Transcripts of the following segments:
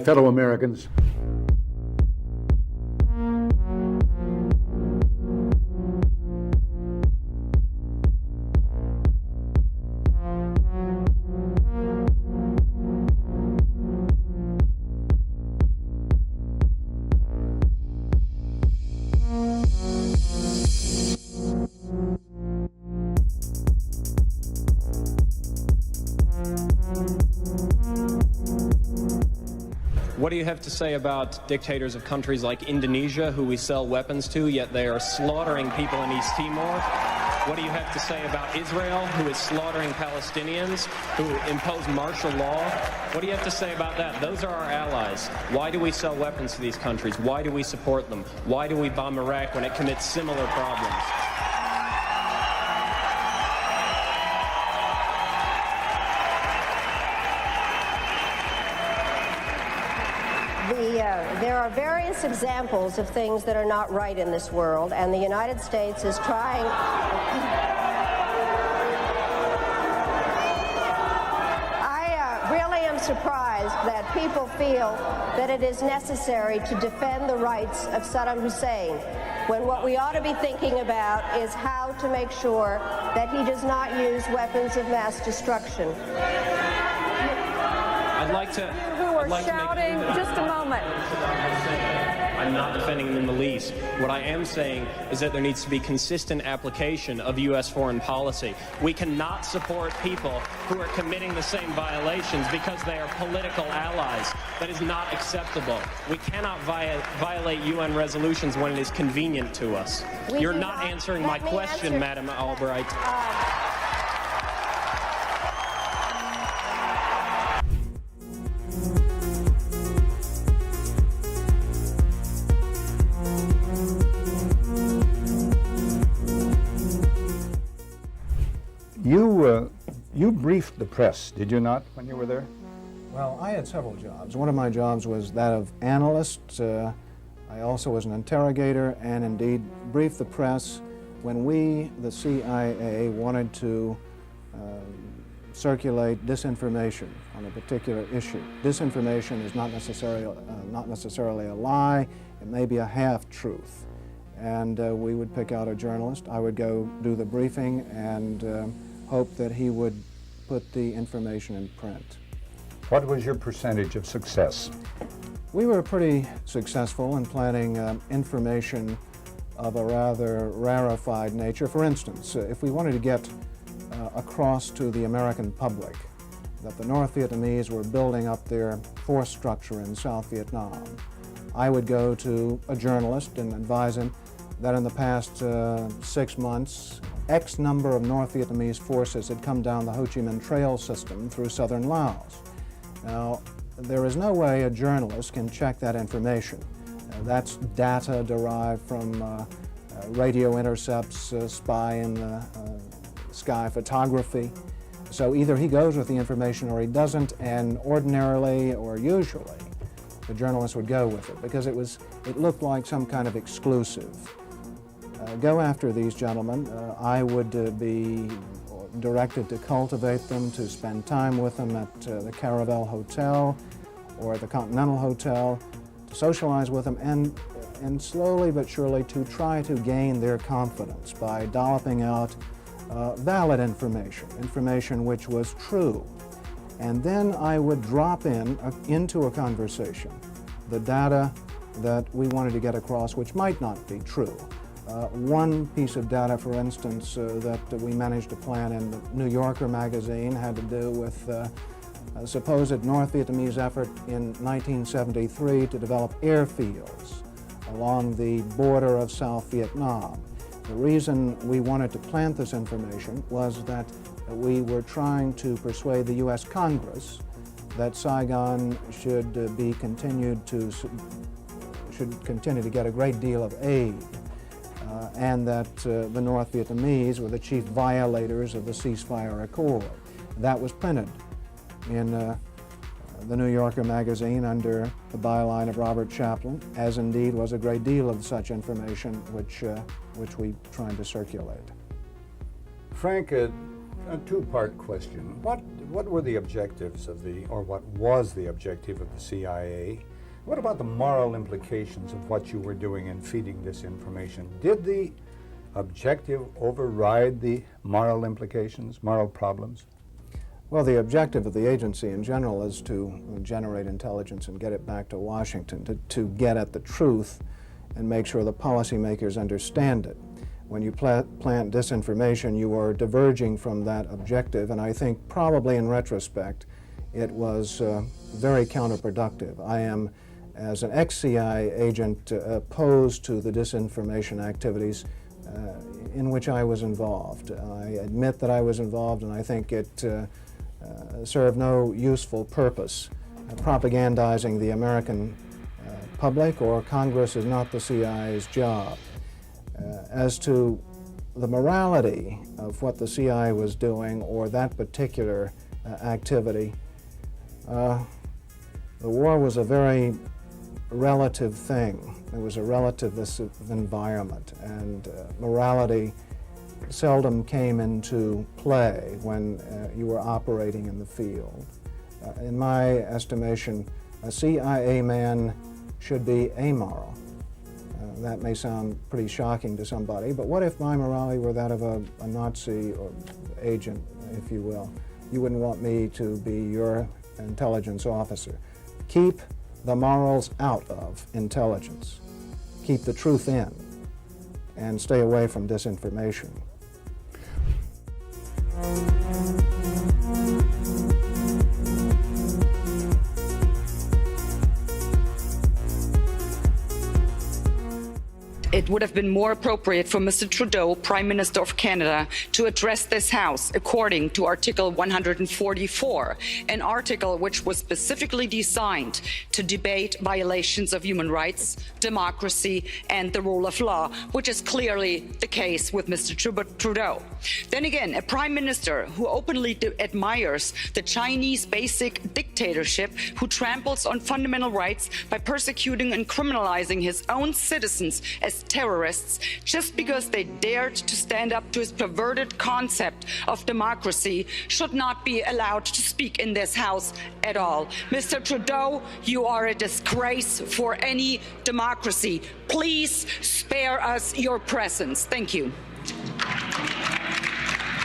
fellow Americans. What do you have to say about dictators of countries like Indonesia, who we sell weapons to, yet they are slaughtering people in East Timor? What do you have to say about Israel, who is slaughtering Palestinians, who impose martial law? What do you have to say about that? Those are our allies. Why do we sell weapons to these countries? Why do we support them? Why do we bomb Iraq when it commits similar problems? There are various examples of things that are not right in this world, and the United States is trying... I really am surprised that people feel that it is necessary to defend the rights of Saddam Hussein, when what we ought to be thinking about is how to make sure that he does not use weapons of mass destruction. I'd like to... shouting, just a moment. I'm not defending them in the least. What I am saying is that there needs to be consistent application of U.S. foreign policy. We cannot support people who are committing the same violations because they are political allies. That is not acceptable. We cannot violate UN resolutions when it is convenient to us. You're not answering my question, Madam Albright. You briefed the press, did you not, when you were there? Well, I had several jobs. One of my jobs was that of analyst. I also was an interrogator and indeed briefed the press when we, the CIA, wanted to circulate disinformation on a particular issue. Disinformation is not necessarily a lie. It may be a half-truth. And we would pick out a journalist. I would go do the briefing and hope that he would put the information in print. What was your percentage of success? We were pretty successful in planting information of a rather rarefied nature. For instance, if we wanted to get across to the American public that the North Vietnamese were building up their force structure in South Vietnam, I would go to a journalist and advise him that in the past 6 months, X number of North Vietnamese forces had come down the Ho Chi Minh Trail system through southern Laos. Now, there is no way a journalist can check that information. That's data derived from radio intercepts, spy in the sky photography. So either he goes with the information or he doesn't, and ordinarily or usually the journalist would go with it because it looked like some kind of exclusive. Go after these gentlemen. I would be directed to cultivate them, to spend time with them at the Caravel Hotel or the Continental Hotel, to socialize with them, and slowly but surely to try to gain their confidence by dolloping out valid information which was true. And then I would drop into a conversation the data that we wanted to get across, which might not be true. One piece of data, for instance, that we managed to plant in the New Yorker magazine had to do with a supposed North Vietnamese effort in 1973 to develop airfields along the border of South Vietnam. The reason we wanted to plant this information was that we were trying to persuade the U.S. Congress that Saigon should continue to get a great deal of aid, and that the North Vietnamese were the chief violators of the ceasefire accord. That was printed in the New Yorker magazine under the byline of Robert Chaplin, as indeed was a great deal of such information which we tried to circulate. Frank, a two-part question. what were the objectives of or what was the objective of the CIA? What about the moral implications of what you were doing in feeding this information? Did the objective override the moral implications, moral problems? Well, the objective of the agency in general is to generate intelligence and get it back to Washington, to get at the truth and make sure the policymakers understand it. When you plant disinformation, you are diverging from that objective, and I think probably in retrospect, it was very counterproductive. I am, as an ex-CIA agent, opposed to the disinformation activities in which I was involved. I admit that I was involved, and I think it served no useful purpose. Propagandizing the American public or Congress is not the CIA's job. As to the morality of what the CIA was doing or that particular activity, the war was a very relative thing. It was a relativist environment, and morality seldom came into play when you were operating in the field. In my estimation, a CIA man should be amoral. That may sound pretty shocking to somebody, but what if my morality were that of a Nazi or agent, if you will? You wouldn't want me to be your intelligence officer. Keep the morals out of intelligence. Keep the truth in, and stay away from disinformation. It would have been more appropriate for Mr. Trudeau, Prime Minister of Canada, to address this House according to Article 144, an article which was specifically designed to debate violations of human rights, democracy, and the rule of law, which is clearly the case with Mr. Trudeau. Then again, a Prime Minister who openly admires the Chinese basic dictatorship, who tramples on fundamental rights by persecuting and criminalizing his own citizens as terrorists just because they dared to stand up to his perverted concept of democracy, should not be allowed to speak in this House at all. Mr. Trudeau, you are a disgrace for any democracy. Please spare us your presence. Thank you.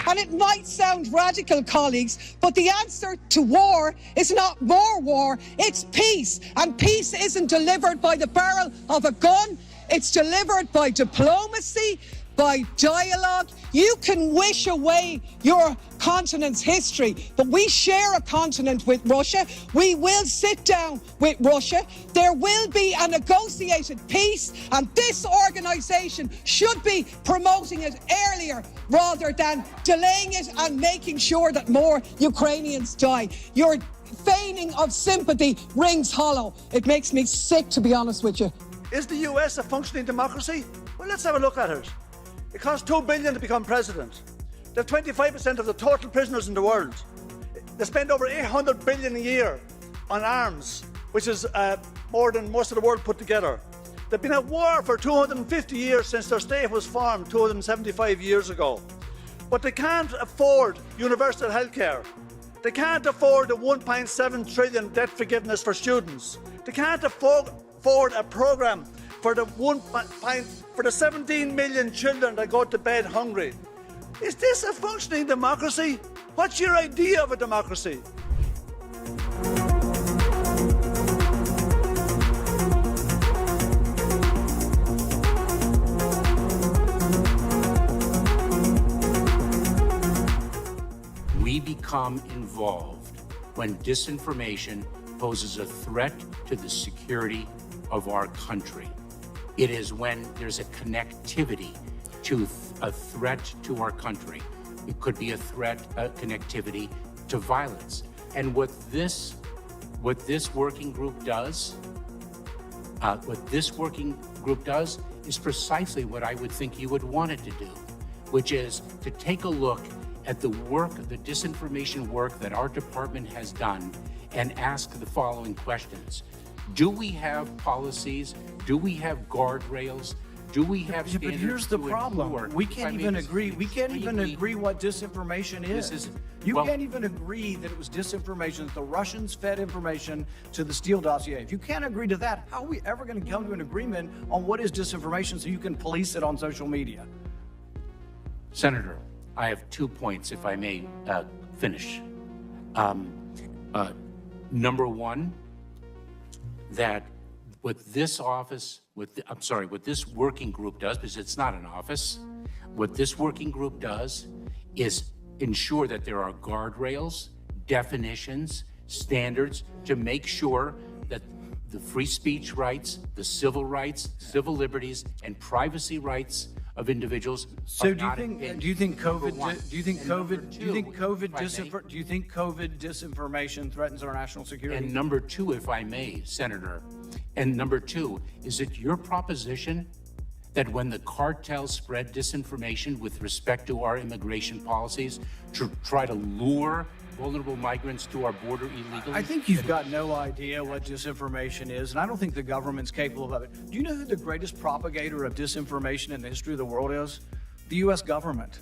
And it might sound radical, colleagues, but the answer to war is not more war, it's peace. And peace isn't delivered by the barrel of a gun. It's delivered by diplomacy, by dialogue. You can wish away your continent's history, but we share a continent with Russia. We will sit down with Russia. There will be a negotiated peace, and this organisation should be promoting it earlier rather than delaying it and making sure that more Ukrainians die. Your feigning of sympathy rings hollow. It makes me sick, to be honest with you. Is the US a functioning democracy? Well, let's have a look at it. It costs $2 billion to become president. They have 25% of the total prisoners in the world. They spend over $800 billion a year on arms, which is more than most of the world put together. They've been at war for 250 years since their state was formed 275 years ago. But they can't afford universal health care. They can't afford the $1.7 trillion debt forgiveness for students. They can't afford a programme for the 17 million children that go to bed hungry. Is this a functioning democracy? What's your idea of a democracy? We become involved when disinformation poses a threat to the security of our country. It is when there's a connectivity to a threat to our country. It could be a connectivity to violence. And what this working group does, is precisely what I would think you would want it to do, which is to take a look at the disinformation work that our department has done and ask the following questions. Do we have policies? Do we have guardrails Do we have But standards here's the to problem. ensure- We if I can't may even just agree. We can't even extremely- agree what disinformation is. This is- You well- can't even agree that it was disinformation, that the Russians fed information to the Steele dossier. If you can't agree to that, how are we ever going to come to an agreement on what is disinformation so you can police it on social media? Senator, I have 2 points, if I may finish. Number one, that what this office, what this working group does, because it's not an office, what this working group does is ensure that there are guardrails, definitions, standards to make sure that the free speech rights, the civil rights, civil liberties, and privacy rights of individuals So are do you not think impinged. do you think Number COVID one. do you think And number COVID do two, you think COVID if I may, do you think COVID disinformation threatens our national security? And number two, if I may, Senator, and number two, is it your proposition that when the cartels spread disinformation with respect to our immigration policies to try to lure vulnerable migrants to our border illegally? I think you've got no idea what disinformation is, and I don't think the government's capable of it. Do you know who the greatest propagator of disinformation in the history of the world is? The U.S. government.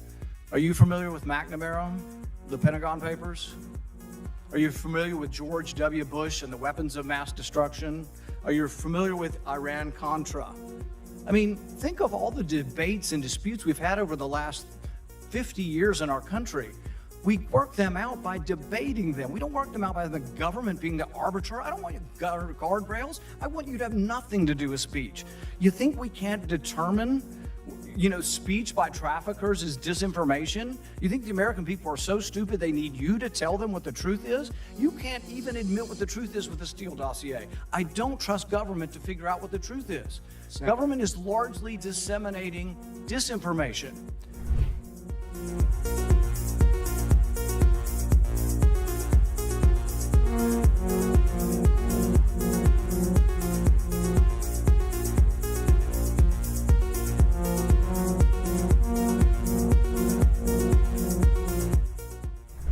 Are you familiar with McNamara, the Pentagon Papers? Are you familiar with George W. Bush and the weapons of mass destruction? Are you familiar with Iran-Contra? I mean, think of all the debates and disputes we've had over the last 50 years in our country. We work them out by debating them. We don't work them out by the government being the arbiter. I don't want you guardrails. I want you to have nothing to do with speech. You think we can't determine, speech by traffickers is disinformation? You think the American people are so stupid they need you to tell them what the truth is? You can't even admit what the truth is with the Steele dossier. I don't trust government to figure out what the truth is. Government is largely disseminating disinformation.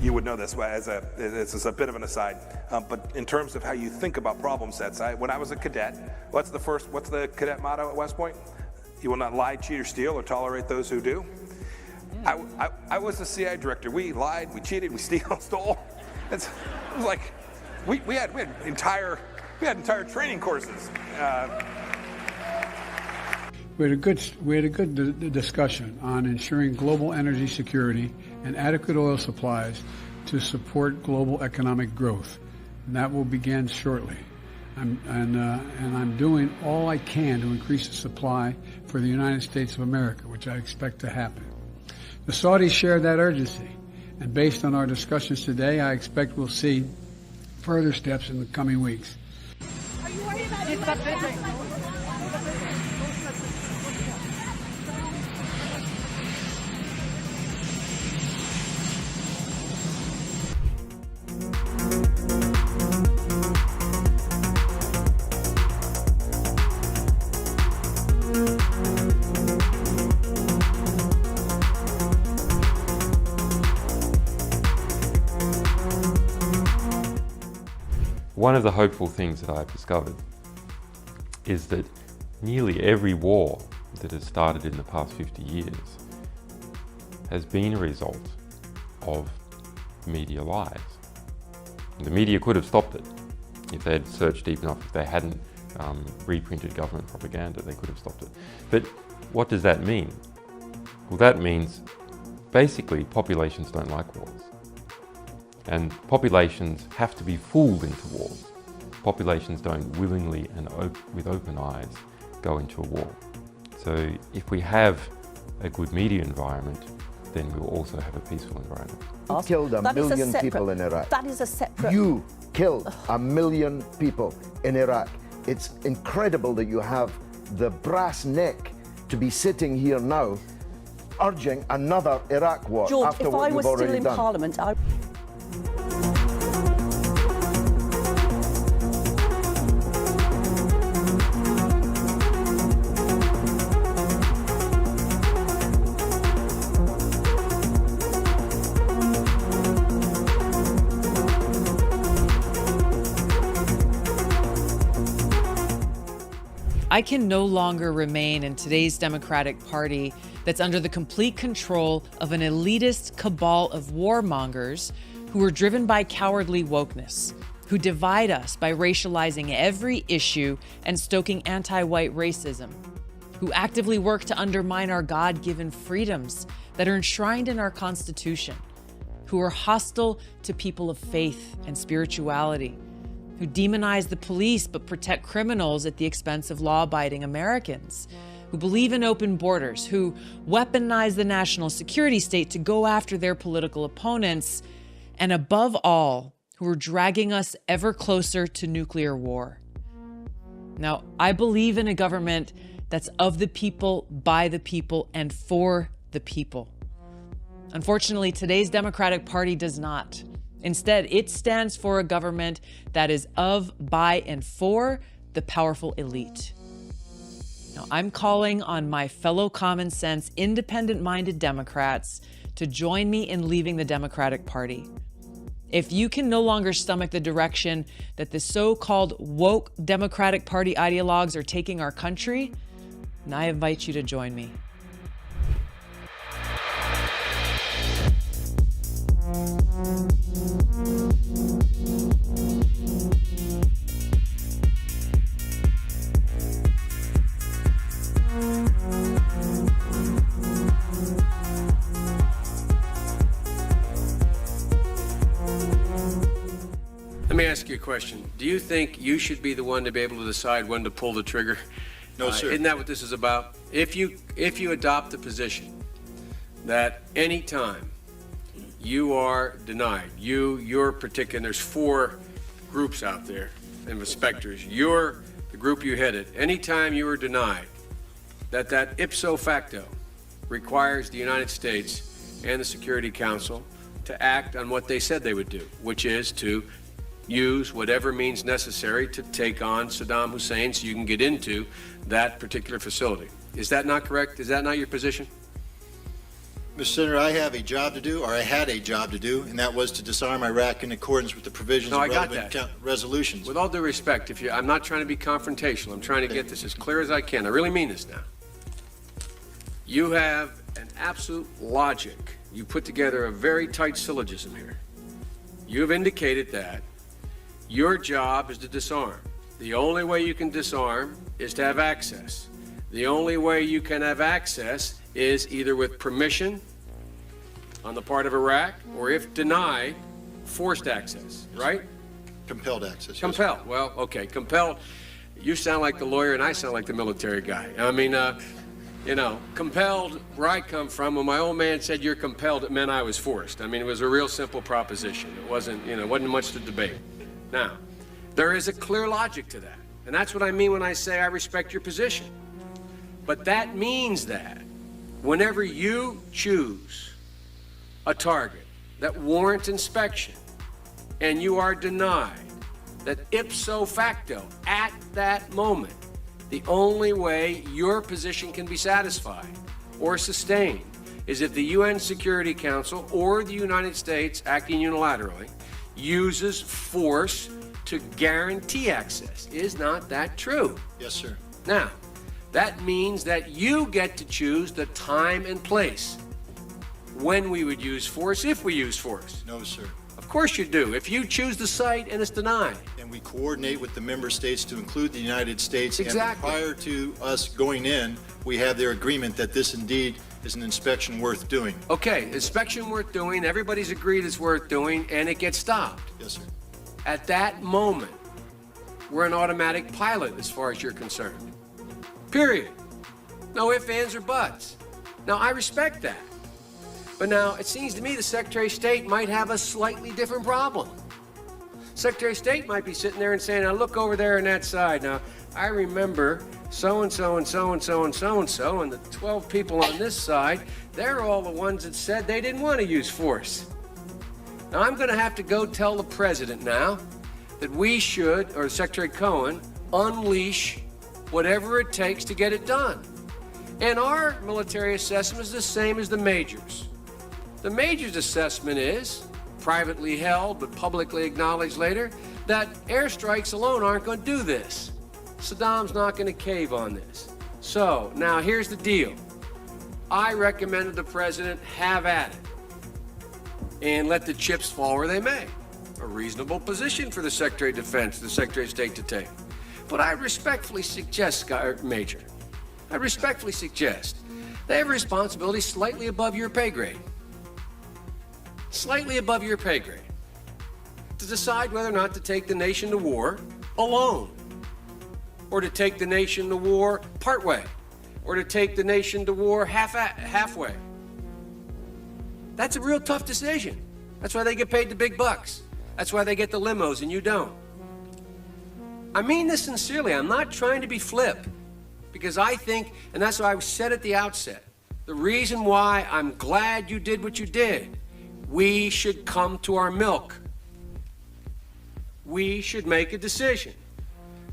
You would know this this is a bit of an aside, but in terms of how you think about problem sets, when I was a cadet, what's the cadet motto at West Point? You will not lie, cheat, or steal, or tolerate those who do. I was the CIA director. We lied, we cheated, we stole. It was like we had entire training courses. We had a good discussion on ensuring global energy security and adequate oil supplies to support global economic growth, and that will begin shortly. I'm doing all I can to increase the supply for the United States of America, which I expect to happen. The Saudis share that urgency, and based on our discussions today, I expect we'll see further steps in the coming weeks. Are you worried about One of the hopeful things that I've discovered is that nearly every war that has started in the past 50 years has been a result of media lies. The media could have stopped it if they had searched deep enough. If they hadn't reprinted government propaganda, they could have stopped it. But what does that mean? Well, that means basically populations don't like wars. And populations have to be fooled into wars. Populations don't willingly and with open eyes go into a war. So if we have a good media environment, then we'll also have a peaceful environment. You killed a million people in Iraq. That is a separate... You killed a million people in Iraq. It's incredible that you have the brass neck to be sitting here now urging another Iraq war George, after if what I you've was already still in done. Parliament, I can no longer remain in today's Democratic Party that's under the complete control of an elitist cabal of warmongers who are driven by cowardly wokeness, who divide us by racializing every issue and stoking anti-white racism, who actively work to undermine our God-given freedoms that are enshrined in our Constitution, who are hostile to people of faith and spirituality, who demonize the police but protect criminals at the expense of law-abiding Americans, who believe in open borders, who weaponize the national security state to go after their political opponents, and above all, who are dragging us ever closer to nuclear war. Now, I believe in a government that's of the people, by the people, and for the people. Unfortunately, today's Democratic Party does not. Instead, it stands for a government that is of, by, and for the powerful elite. Now, I'm calling on my fellow common sense, independent-minded Democrats to join me in leaving the Democratic Party. If you can no longer stomach the direction that the so-called woke Democratic Party ideologues are taking our country, then I invite you to join me. Let me ask you a question. Do you think you should be the one to be able to decide when to pull the trigger? No, sir. Isn't that what this is about? If you adopt the position that any time you are denied, your particular, there's 4 groups out there, and inspectors, you're the group you headed, anytime you are denied, that ipso facto requires the United States and the Security Council to act on what they said they would do, which is to use whatever means necessary to take on Saddam Hussein so you can get into that particular facility. Is that not correct? Is that not your position? Mr. Senator, I have a job to do, or I had a job to do, and that was to disarm Iraq in accordance with the provisions of relevant resolutions. With all due respect, I'm not trying to be confrontational. I'm trying to get this as clear as I can. I really mean this now. You have an absolute logic. You put together a very tight syllogism here. You have indicated that your job is to disarm. The only way you can disarm is to have access. The only way you can have access is either with permission on the part of Iraq, or if denied, forced access, right? Compelled access. Compelled. Well, okay, compelled. You sound like the lawyer and I sound like the military guy. I mean, compelled, where I come from, when my old man said you're compelled, it meant I was forced. I mean, it was a real simple proposition. It wasn't much to debate. Now, there is a clear logic to that. And that's what I mean when I say I respect your position. But that means that whenever you choose a target that warrants inspection and you are denied, that ipso facto, at that moment, the only way your position can be satisfied or sustained is if the UN Security Council or the United States, acting unilaterally, uses force to guarantee access. Is not that true? Yes, sir. Now, that means that you get to choose the time and place when we would use force, if we use force. No, sir. Of course you do. If you choose the site and it's denied. And we coordinate with the member states to include the United States. Exactly. And prior to us going in, we have their agreement that this indeed is an inspection worth doing. Okay, inspection worth doing, everybody's agreed it's worth doing, and it gets stopped. Yes, sir. At that moment, we're an automatic pilot as far as you're concerned. Period. No ifs, ands, or buts. Now, I respect that. But now, it seems to me the Secretary of State might have a slightly different problem. Secretary of State might be sitting there and saying, now look over there on that side. Now, I remember so-and-so and so-and-so and so-and-so, and the 12 people on this side, they're all the ones that said they didn't want to use force. Now, I'm going to have to go tell the president now that we should, or Secretary Cohen, unleash whatever it takes to get it done. And our military assessment is the same as the majors. The majors' assessment is, privately held but publicly acknowledged later, that airstrikes alone aren't going to do this. Saddam's not going to cave on this. So, now here's the deal. I recommended the president have at it and let the chips fall where they may. A reasonable position for the Secretary of Defense, the Secretary of State to take. But I respectfully suggest, Major, I respectfully suggest they have a responsibility slightly above your pay grade. Slightly above your pay grade. To decide whether or not to take the nation to war alone, or to take the nation to war partway, or to take the nation to war halfway. That's a real tough decision. That's why they get paid the big bucks. That's why they get the limos and you don't. I mean this sincerely. I'm not trying to be flip, because I think, and that's why I said at the outset, the reason why I'm glad you did what you did, we should come to our milk. We should make a decision.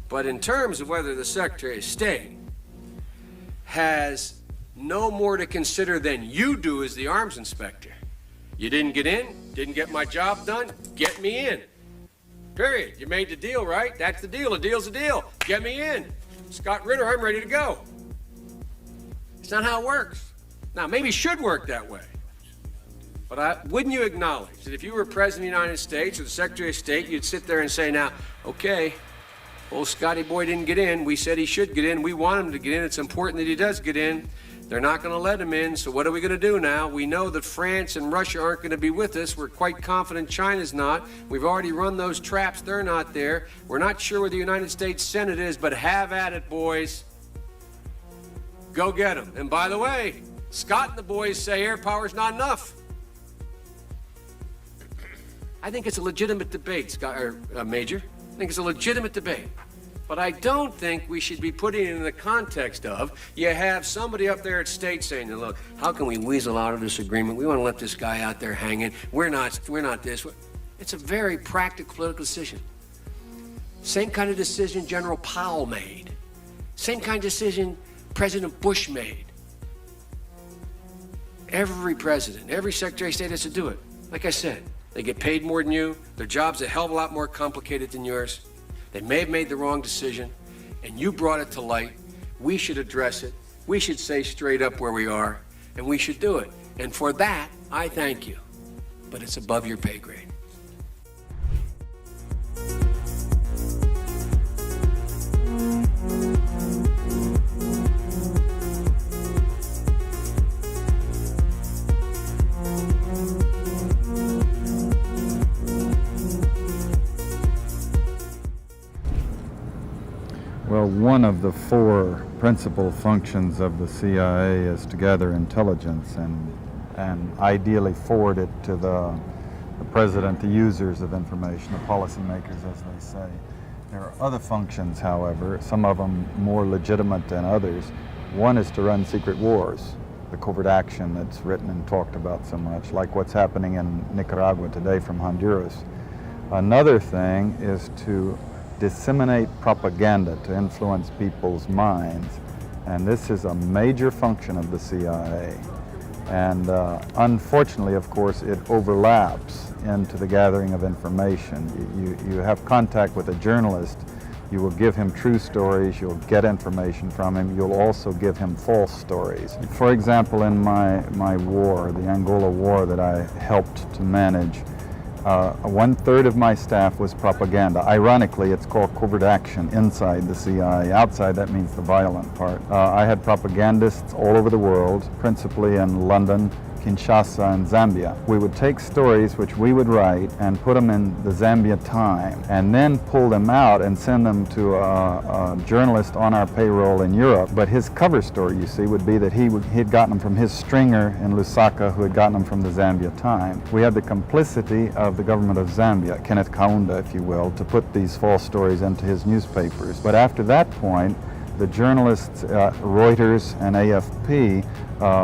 But in terms of whether the Secretary of State has no more to consider than you do as the arms inspector, you didn't get in, didn't get my job done, get me in. Period. You made the deal, right? That's the deal. A deal's a deal. Get me in. Scott Ritter, I'm ready to go. It's not how it works. Now, maybe it should work that way. But wouldn't you acknowledge that if you were President of the United States or the Secretary of State, you'd sit there and say, now, okay, old Scotty boy didn't get in. We said he should get in. We want him to get in. It's important that he does get in. They're not going to let him in, so what are we going to do now? We know that France and Russia aren't going to be with us. We're quite confident China's not. We've already run those traps. They're not there. We're not sure where the United States Senate is, but have at it, boys. Go get them. And by the way, Scott and the boys say air power's not enough. I think it's a legitimate debate, Scott, Major. I think it's a legitimate debate. But I don't think we should be putting it in the context of, you have somebody up there at state saying, look, how can we weasel out of this agreement? We want to let this guy out there hanging. We're not this. It's a very practical political decision. Same kind of decision General Powell made. Same kind of decision President Bush made. Every president, every Secretary of State has to do it. Like I said, they get paid more than you. Their job's a hell of a lot more complicated than yours. They may have made the wrong decision, and you brought it to light. We should address it. We should say straight up where we are, and we should do it. And for that, I thank you. But it's above your pay grade. Well, one of the four principal functions of the CIA is to gather intelligence and ideally forward it to the president, the users of information, the policymakers, as they say. There are other functions, however, some of them more legitimate than others. One is to run secret wars, the covert action that's written and talked about so much, like what's happening in Nicaragua today from Honduras. Another thing is to disseminate propaganda to influence people's minds, and this is a major function of the CIA. And unfortunately, of course, it overlaps into the gathering of information. You have contact with a journalist, you will give him true stories, you'll get information from him, you'll also give him false stories. For example, in my war, the Angola war that I helped to manage, 1/3 of my staff was propaganda. Ironically, it's called covert action inside the CIA. Outside, that means the violent part. I had propagandists all over the world, principally in London, Kinshasa, and Zambia. We would take stories which we would write and put them in the Zambia Time, and then pull them out and send them to a journalist on our payroll in Europe. But his cover story, you see, would be that he'd gotten them from his stringer in Lusaka, who had gotten them from the Zambia Time. We had the complicity of the government of Zambia, Kenneth Kaunda, if you will, to put these false stories into his newspapers. But after that point, the journalists, Reuters and AFP,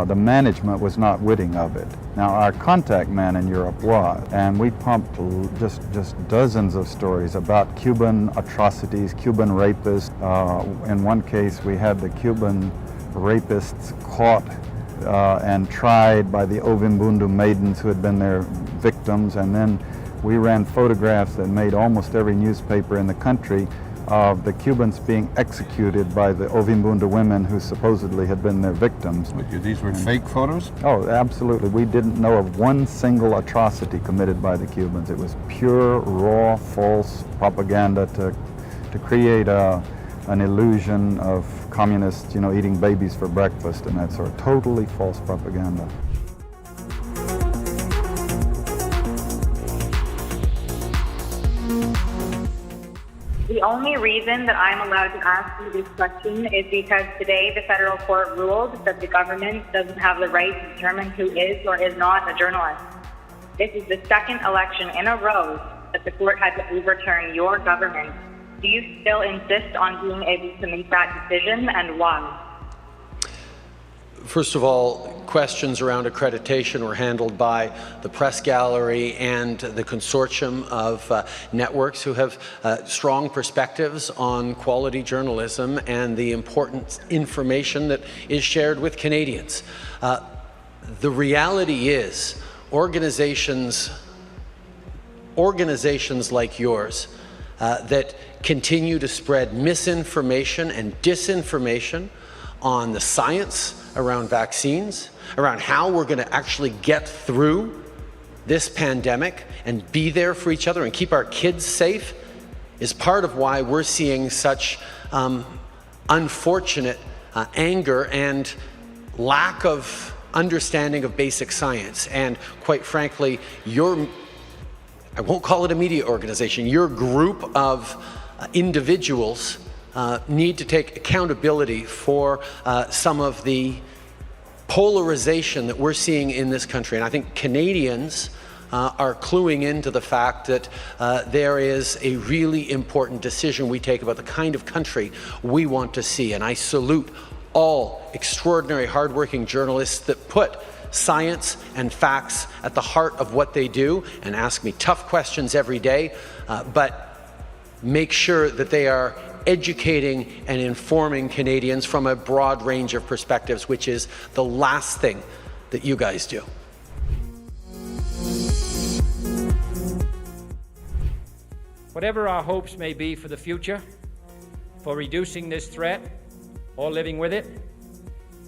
the management was not witting of it. Now, our contact man in Europe was, and we pumped just dozens of stories about Cuban atrocities, Cuban rapists. In one case, we had the Cuban rapists caught and tried by the Ovimbundu maidens who had been their victims, and then we ran photographs that made almost every newspaper in the country of the Cubans being executed by the Ovimbunda women who supposedly had been their victims. These were fake photos? Oh, absolutely. We didn't know of one single atrocity committed by the Cubans. It was pure, raw, false propaganda to create an illusion of communists, eating babies for breakfast and that sort of totally false propaganda. The only reason that I'm allowed to ask you this question is because today the federal court ruled that the government doesn't have the right to determine who is or is not a journalist. This is the second election in a row that the court had to overturn your government. Do you still insist on being able to make that decision, and why? First of all, questions around accreditation were handled by the press gallery and the consortium of networks who have strong perspectives on quality journalism and the important information that is shared with Canadians. The reality is organizations like yours that continue to spread misinformation and disinformation on the science around vaccines, around how we're going to actually get through this pandemic and be there for each other and keep our kids safe, is part of why we're seeing such unfortunate anger and lack of understanding of basic science. And quite frankly, I won't call it a media organization, your group of individuals need to take accountability for some of the polarization that we're seeing in this country. And I think Canadians are cluing into the fact that there is a really important decision we take about the kind of country we want to see. And I salute all extraordinary, hardworking journalists that put science and facts at the heart of what they do and ask me tough questions every day, but make sure that they are educating and informing Canadians from a broad range of perspectives, which is the last thing that you guys do. Whatever our hopes may be for the future, for reducing this threat or living with it,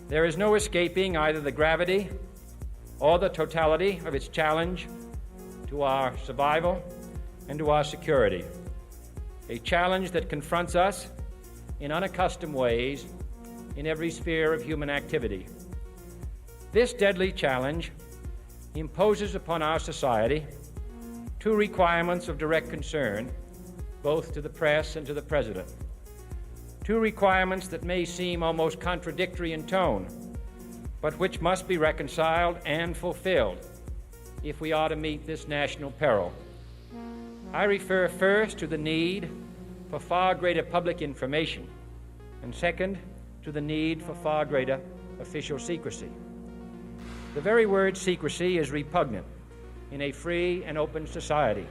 there is no escaping either the gravity or the totality of its challenge to our survival and to our security. A challenge that confronts us in unaccustomed ways in every sphere of human activity. This deadly challenge imposes upon our society two requirements of direct concern, both to the press and to the President. Two requirements that may seem almost contradictory in tone, but which must be reconciled and fulfilled if we are to meet this national peril. I refer first to the need for far greater public information, and second, to the need for far greater official secrecy. The very word secrecy is repugnant in a free and open society,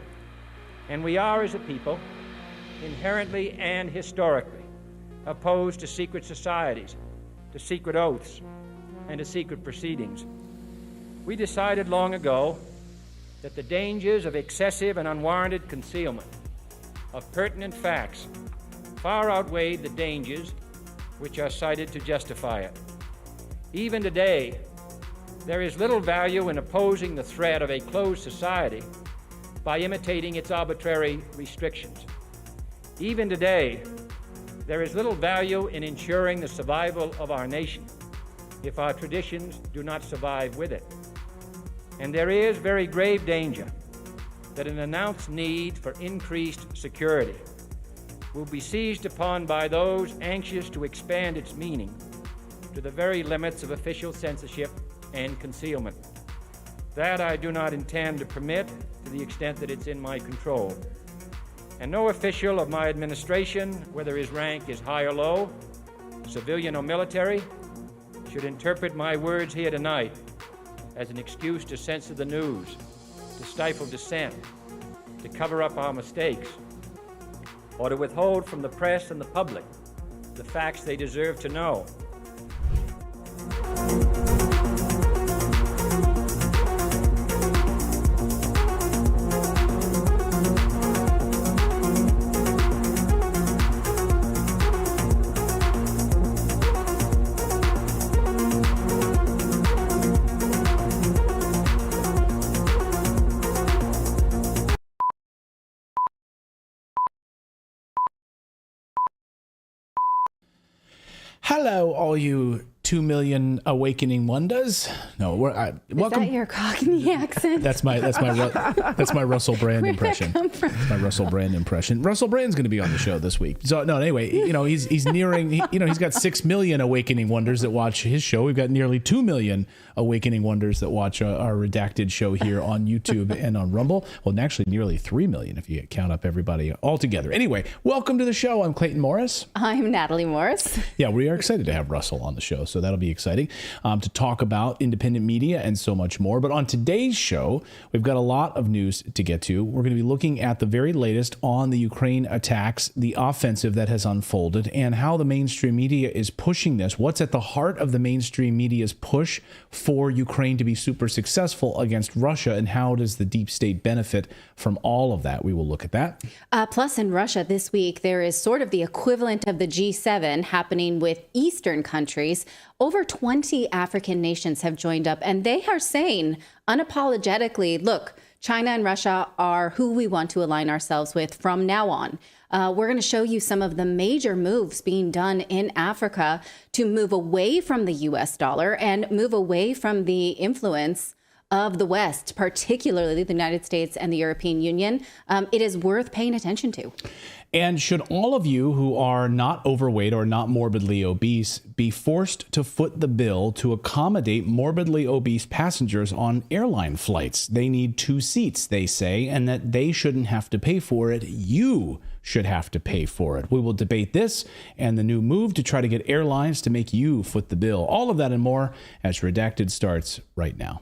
and we are, as a people, inherently and historically opposed to secret societies, to secret oaths, and to secret proceedings. We decided long ago that the dangers of excessive and unwarranted concealment of pertinent facts far outweighed the dangers which are cited to justify it. Even today, there is little value in opposing the threat of a closed society by imitating its arbitrary restrictions. Even today, there is little value in ensuring the survival of our nation if our traditions do not survive with it. And there is very grave danger that an announced need for increased security will be seized upon by those anxious to expand its meaning to the very limits of official censorship and concealment. That I do not intend to permit to the extent that it's in my control. And no official of my administration, whether his rank is high or low, civilian or military, should interpret my words here tonight as an excuse to censor the news, to stifle dissent, to cover up our mistakes, or to withhold from the press and the public the facts they deserve to know. Hello, all you 2 million awakening wonders. No, welcome. Is that your Cockney accent? That's my Russell Brand impression. That's my Russell Brand impression. Russell Brand's going to be on the show this week. So no, anyway, he's nearing. He's got 6 million awakening wonders that watch his show. We've got nearly 2 million awakening wonders that watch our Redacted show here on YouTube and on Rumble. Well, actually, nearly 3 million if you count up everybody all together. Anyway, welcome to the show. I'm Clayton Morris. I'm Natali Morris. Yeah, we are excited to have Russell on the show. So that'll be exciting to talk about independent media and so much more. But on today's show, we've got a lot of news to get to. We're going to be looking at the very latest on the Ukraine attacks, the offensive that has unfolded, and how the mainstream media is pushing this. What's at the heart of the mainstream media's push for Ukraine to be super successful against Russia, and how does the deep state benefit from all of that? We will look at that. Plus, in Russia this week, there is sort of the equivalent of the G7 happening with Eastern countries. Over 20 African nations have joined up, and they are saying unapologetically, look, China and Russia are who we want to align ourselves with from now on. We're going to show you some of the major moves being done in Africa to move away from the U.S. dollar and move away from the influence of the West, particularly the United States and the European Union. It is worth paying attention to. And should all of you who are not overweight or not morbidly obese be forced to foot the bill to accommodate morbidly obese passengers on airline flights? They need 2 seats, they say, and that they shouldn't have to pay for it. You should have to pay for it. We will debate this and the new move to try to get airlines to make you foot the bill. All of that and more as Redacted starts right now.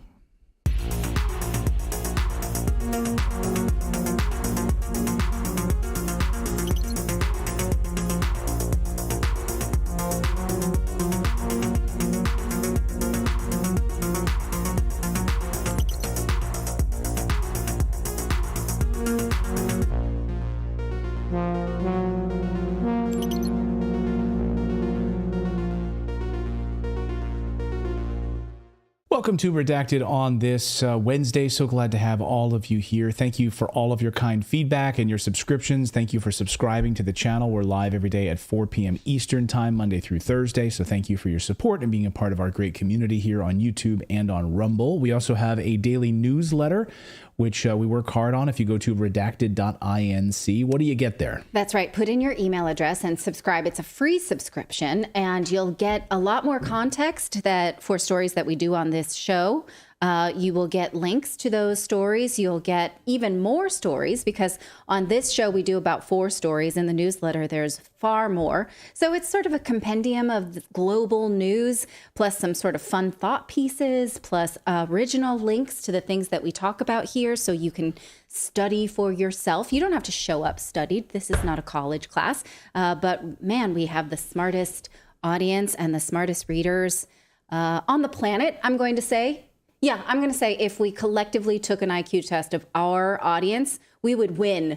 Welcome to Redacted on this Wednesday. So glad to have all of you here. Thank you for all of your kind feedback and your subscriptions. Thank you for subscribing to the channel. We're live every day at 4 p.m. Eastern Time, Monday through Thursday. So thank you for your support and being a part of our great community here on YouTube and on Rumble. We also have a daily newsletter, which we work hard on. If you go to redacted.inc, what do you get there? That's right. Put in your email address and subscribe. It's a free subscription, and you'll get a lot more context for stories that we do on this show. You will get links to those stories. You'll get even more stories because on this show we do about 4 stories. In the newsletter there's far more. So it's sort of a compendium of global news plus some sort of fun thought pieces plus original links to the things that we talk about here so you can study for yourself. You don't have to show up studied. This is not a college class. But man, we have the smartest audience and the smartest readers on the planet, I'm going to say. Yeah, I'm going to say if we collectively took an IQ test of our audience, we would win.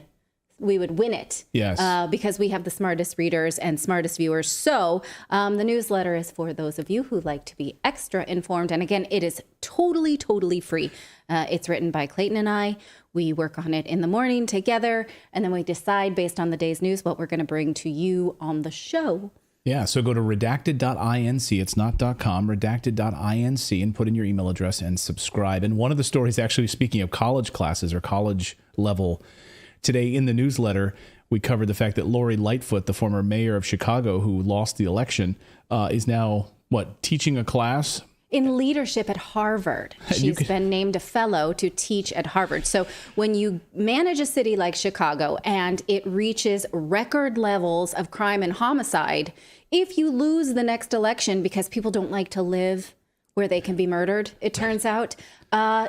We would win it. Yes. Because we have the smartest readers and smartest viewers. So the newsletter is for those of you who like to be extra informed. And again, it is totally, totally free. It's written by Clayton and I. We work on it in the morning together. And then we decide based on the day's news what we're going to bring to you on the show. Yeah, so go to redacted.inc, it's not .com, redacted.inc, and put in your email address and subscribe. And one of the stories, actually speaking of college classes or college level, today in the newsletter, we covered the fact that Lori Lightfoot, the former mayor of Chicago who lost the election, is now, teaching a class? In leadership at Harvard. She's been named a fellow to teach at Harvard. So when you manage a city like Chicago and it reaches record levels of crime and homicide, if you lose the next election because people don't like to live where they can be murdered, it turns out,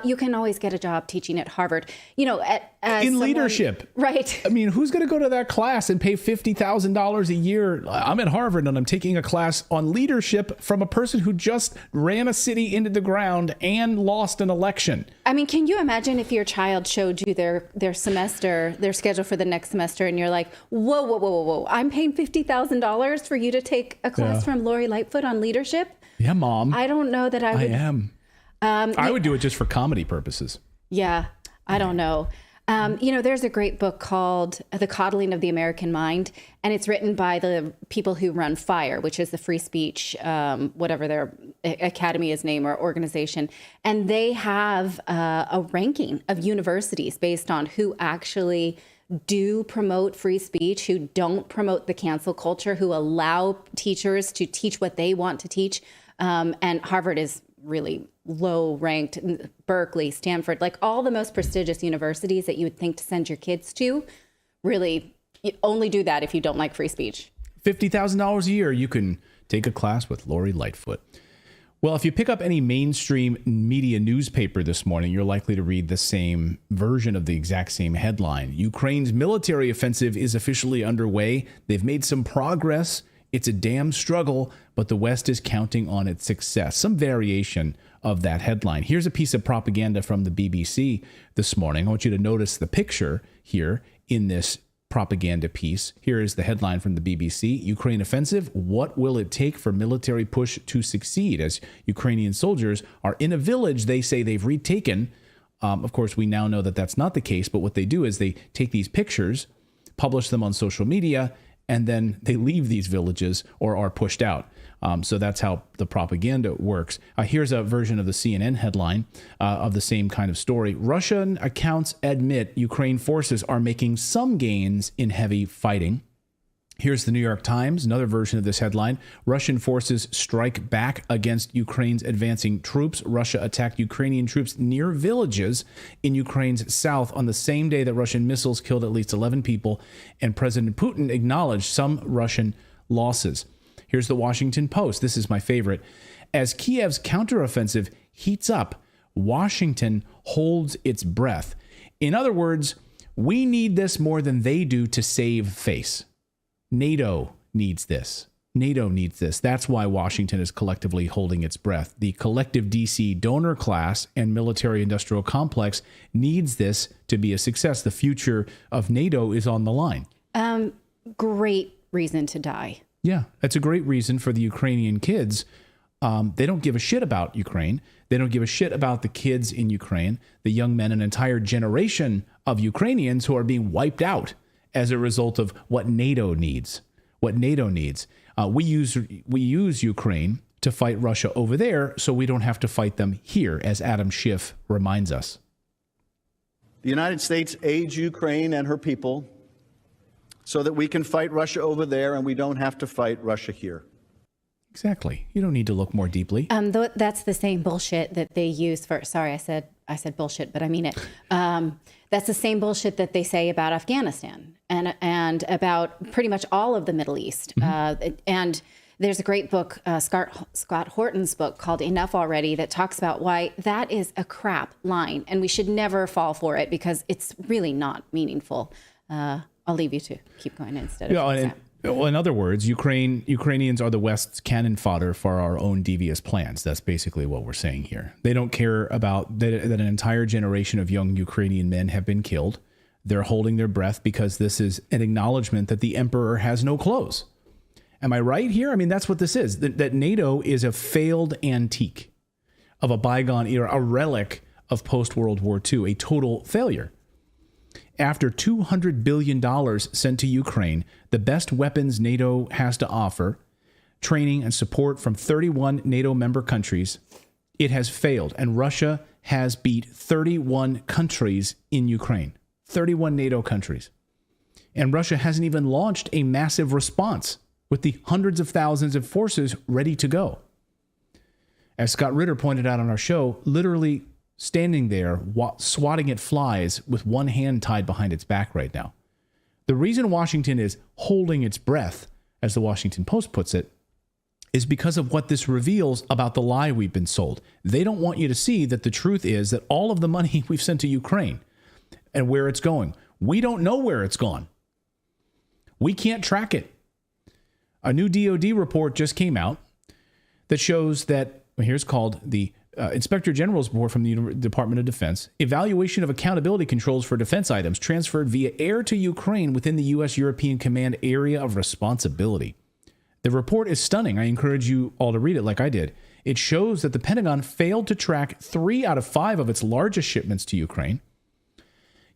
you can always get a job teaching at Harvard. You know, in leadership. Right. I mean, who's going to go to that class and pay $50,000 a year? I'm at Harvard and I'm taking a class on leadership from a person who just ran a city into the ground and lost an election. I mean, can you imagine if your child showed you their semester, their schedule for the next semester, and you're like, whoa, I'm paying $50,000 for you to take a class from Lori Lightfoot on leadership? Yeah, Mom. I don't know that I would. I am. I would do it just for comedy purposes. Yeah, I don't know. There's a great book called The Coddling of the American Mind, and it's written by the people who run FIRE, which is the free speech, whatever their academy is named or organization. And they have a ranking of universities based on who actually do promote free speech, who don't promote the cancel culture, who allow teachers to teach what they want to teach. And Harvard is really low ranked, Berkeley, Stanford, like all the most prestigious universities that you would think to send your kids to, really, you only do that if you don't like free speech. $50,000 a year, you can take a class with Lori Lightfoot. Well, if you pick up any mainstream media newspaper this morning, you're likely to read the same version of the exact same headline. Ukraine's military offensive is officially underway. They've made some progress. It's a damn struggle, but the West is counting on its success. Some variation of that headline. Here's a piece of propaganda from the BBC this morning. I want you to notice the picture here in this propaganda piece. Here is the headline from the BBC. Ukraine offensive. What will it take for military push to succeed? As Ukrainian soldiers are in a village they say they've retaken. Of course, we now know that that's not the case, but what they do is they take these pictures, publish them on social media, and then they leave these villages or are pushed out. So that's how the propaganda works. Here's a version of the CNN headline of the same kind of story. Russian accounts admit Ukraine forces are making some gains in heavy fighting. Here's the New York Times, another version of this headline. Russian forces strike back against Ukraine's advancing troops. Russia attacked Ukrainian troops near villages in Ukraine's south on the same day that Russian missiles killed at least 11 people, and President Putin acknowledged some Russian losses. Here's the Washington Post. This is my favorite. As Kiev's counteroffensive heats up, Washington holds its breath. In other words, we need this more than they do to save face. NATO needs this. NATO needs this. That's why Washington is collectively holding its breath. The collective DC donor class and military-industrial complex needs this to be a success. The future of NATO is on the line. Great reason to die. Yeah, that's a great reason for the Ukrainian kids. They don't give a shit about Ukraine. They don't give a shit about the kids in Ukraine, the young men, an entire generation of Ukrainians who are being wiped out as a result of what NATO needs. What NATO needs. We use Ukraine to fight Russia over there, so we don't have to fight them here, as Adam Schiff reminds us. The United States aids Ukraine and her people so that we can fight Russia over there and we don't have to fight Russia here. Exactly. You don't need to look more deeply. That's the same bullshit that they use for. Sorry, I said bullshit, but I mean it. That's the same bullshit that they say about Afghanistan and about pretty much all of the Middle East. Mm-hmm. And there's a great book, Scott Horton's book called Enough Already, that talks about why that is a crap line, and we should never fall for it because it's really not meaningful. I'll leave you to keep going instead of. Well, in other words, Ukrainians are the West's cannon fodder for our own devious plans. That's basically what we're saying here. They don't care about that an entire generation of young Ukrainian men have been killed. They're holding their breath because this is an acknowledgement that the emperor has no clothes. Am I right here? I mean, that's what this is. That NATO is a failed antique of a bygone era, a relic of post-World War II, a total failure. After $200 billion sent to Ukraine, the best weapons NATO has to offer, training and support from 31 NATO member countries, it has failed. And Russia has beat 31 countries in Ukraine, 31 NATO countries. And Russia hasn't even launched a massive response with the hundreds of thousands of forces ready to go. As Scott Ritter pointed out on our show, literally standing there swatting at flies with one hand tied behind its back right now. The reason Washington is holding its breath, as the Washington Post puts it, is because of what this reveals about the lie we've been sold. They don't want you to see that the truth is that all of the money we've sent to Ukraine and where it's going, we don't know where it's gone. We can't track it. A new DOD report just came out that shows that, here's called the Inspector General's report from the Department of Defense, evaluation of accountability controls for defense items transferred via air to Ukraine within the U.S. European Command area of responsibility. The report is stunning. I encourage you all to read it like I did. It shows that the Pentagon failed to track 3 out of 5 of its largest shipments to Ukraine.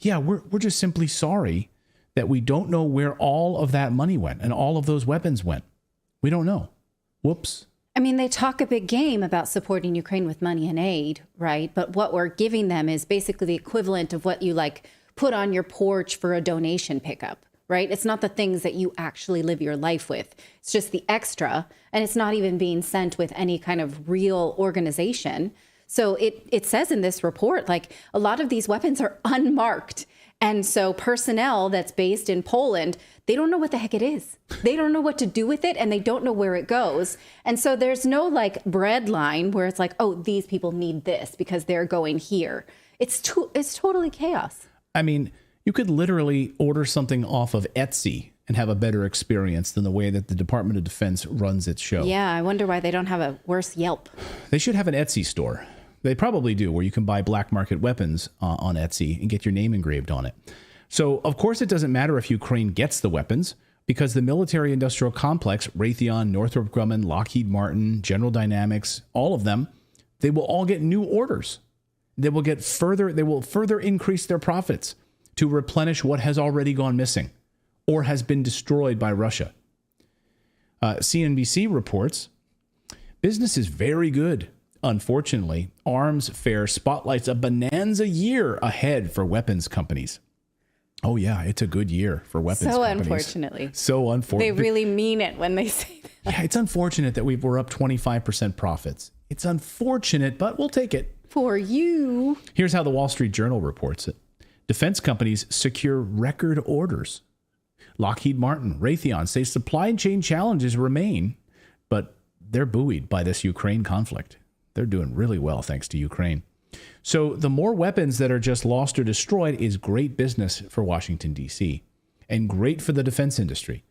yeah, we're just simply sorry that we don't know where all of that money went and all of those weapons went. We don't know. Whoops. I mean, they talk a big game about supporting Ukraine with money and aid, right? But what we're giving them is basically the equivalent of what you like put on your porch for a donation pickup, right? It's not the things that you actually live your life with. It's just the extra. And it's not even being sent with any kind of real organization. So it says in this report, like a lot of these weapons are unmarked. And so personnel that's based in Poland, they don't know what the heck it is. They don't know what to do with it, and they don't know where it goes. And so there's no like bread line where it's like, oh, these people need this because they're going here. It's totally chaos. I mean, you could literally order something off of Etsy and have a better experience than the way that the Department of Defense runs its show. Yeah, I wonder why they don't have a worse Yelp. They should have an Etsy store. They probably do, where you can buy black market weapons on Etsy and get your name engraved on it. So, of course, it doesn't matter if Ukraine gets the weapons, because the military-industrial complex, Raytheon, Northrop Grumman, Lockheed Martin, General Dynamics, all of them, they will all get new orders. They will further increase their profits to replenish what has already gone missing or has been destroyed by Russia. CNBC reports, business is very good. Unfortunately, arms fair spotlights a bonanza year ahead for weapons companies. Oh, yeah, it's a good year for weapons companies. Unfortunately. So unfortunate. They really mean it when they say that. Yeah, it's unfortunate that we're up 25% profits. It's unfortunate, but we'll take it. For you. Here's how the Wall Street Journal reports it. Defense companies secure record orders. Lockheed Martin, Raytheon say supply chain challenges remain, but they're buoyed by this Ukraine conflict. They're doing really well thanks to Ukraine. So the more weapons that are just lost or destroyed is great business for Washington, D.C., and great for the defense industry.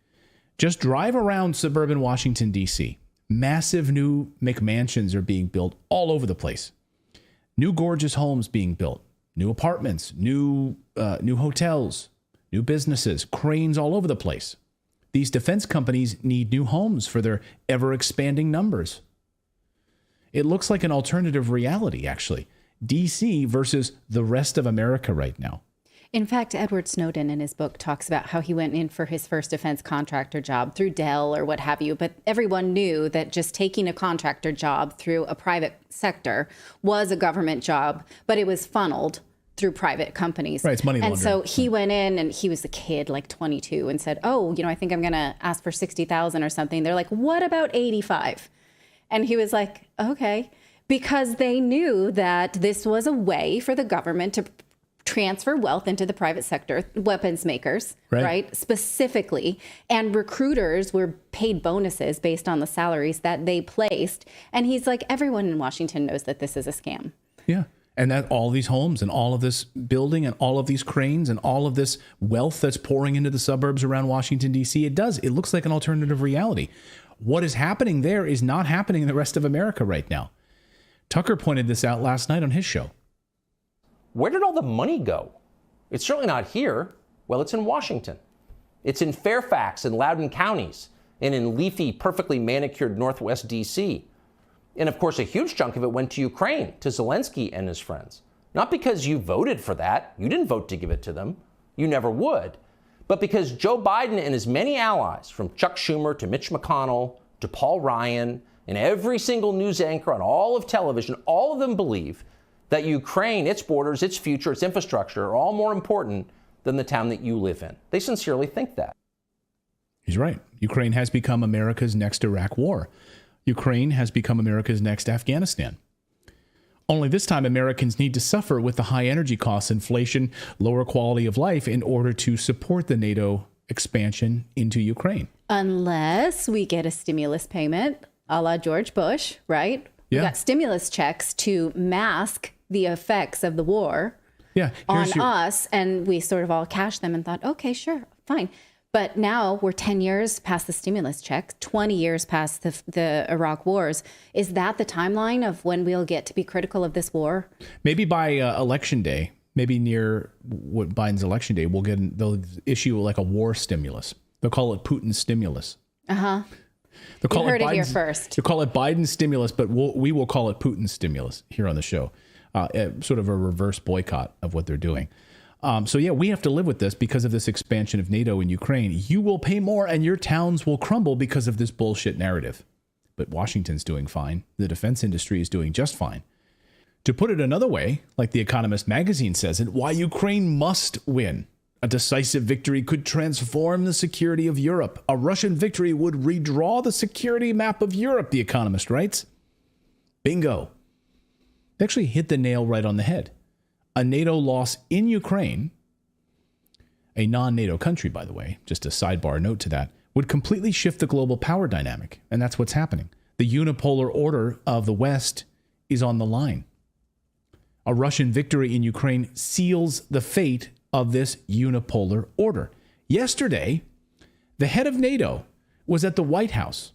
Just drive around suburban Washington, D.C. Massive new McMansions are being built all over the place. New gorgeous homes being built, new apartments, new hotels, new businesses, cranes all over the place. These defense companies need new homes for their ever-expanding numbers. It looks like an alternative reality, actually. D.C. versus the rest of America right now. In fact, Edward Snowden in his book talks about how he went in for his first defense contractor job through Dell or what have you. But everyone knew that just taking a contractor job through a private sector was a government job, but it was funneled through private companies. Right, it's money laundering. And so he went in and he was a kid, like 22, and said, oh, I think I'm going to ask for $60,000 or something. They're like, what about 85? And he was like, okay, because they knew that this was a way for the government to transfer wealth into the private sector, weapons makers, right? Specifically. And recruiters were paid bonuses based on the salaries that they placed. And he's like, everyone in Washington knows that this is a scam. Yeah. And that all these homes and all of this building and all of these cranes and all of this wealth that's pouring into the suburbs around Washington, D.C., it looks like an alternative reality. What is happening there is not happening in the rest of America right now. Tucker pointed this out last night on his show. Where did all the money go? It's certainly not here. Well, it's in Washington. It's in Fairfax and Loudoun counties and in leafy, perfectly manicured Northwest D.C. And of course, a huge chunk of it went to Ukraine, to Zelensky and his friends. Not because you voted for that. You didn't vote to give it to them. You never would. But because Joe Biden and his many allies, from Chuck Schumer to Mitch McConnell to Paul Ryan and every single news anchor on all of television, all of them believe that Ukraine, its borders, its future, its infrastructure are all more important than the town that you live in. They sincerely think that. He's right. Ukraine has become America's next Iraq war. Ukraine has become America's next Afghanistan. Only this time, Americans need to suffer with the high energy costs, inflation, lower quality of life in order to support the NATO expansion into Ukraine. Unless we get a stimulus payment a la George Bush, right? Yeah. We got stimulus checks to mask the effects of the war on us. And we sort of all cashed them and thought, okay, sure, fine. But now we're 10 years past the stimulus check, 20 years past the Iraq wars. Is that the timeline of when we'll get to be critical of this war? Maybe by election day, maybe near what Biden's election day, they'll issue like a war stimulus. They'll call it Putin's stimulus. Uh-huh. You heard it here first. They'll call it Biden's stimulus, but we will call it Putin's stimulus here on the show. Sort of a reverse boycott of what they're doing. So yeah, we have to live with this because of this expansion of NATO in Ukraine. You will pay more and your towns will crumble because of this bullshit narrative. But Washington's doing fine. The defense industry is doing just fine. To put it another way, like The Economist magazine says it, why Ukraine must win. A decisive victory could transform the security of Europe. A Russian victory would redraw the security map of Europe, The Economist writes. Bingo. They actually hit the nail right on the head. A NATO loss in Ukraine, a non-NATO country, by the way, just a sidebar note to that, would completely shift the global power dynamic. And that's what's happening. The unipolar order of the West is on the line. A Russian victory in Ukraine seals the fate of this unipolar order. Yesterday, the head of NATO was at the White House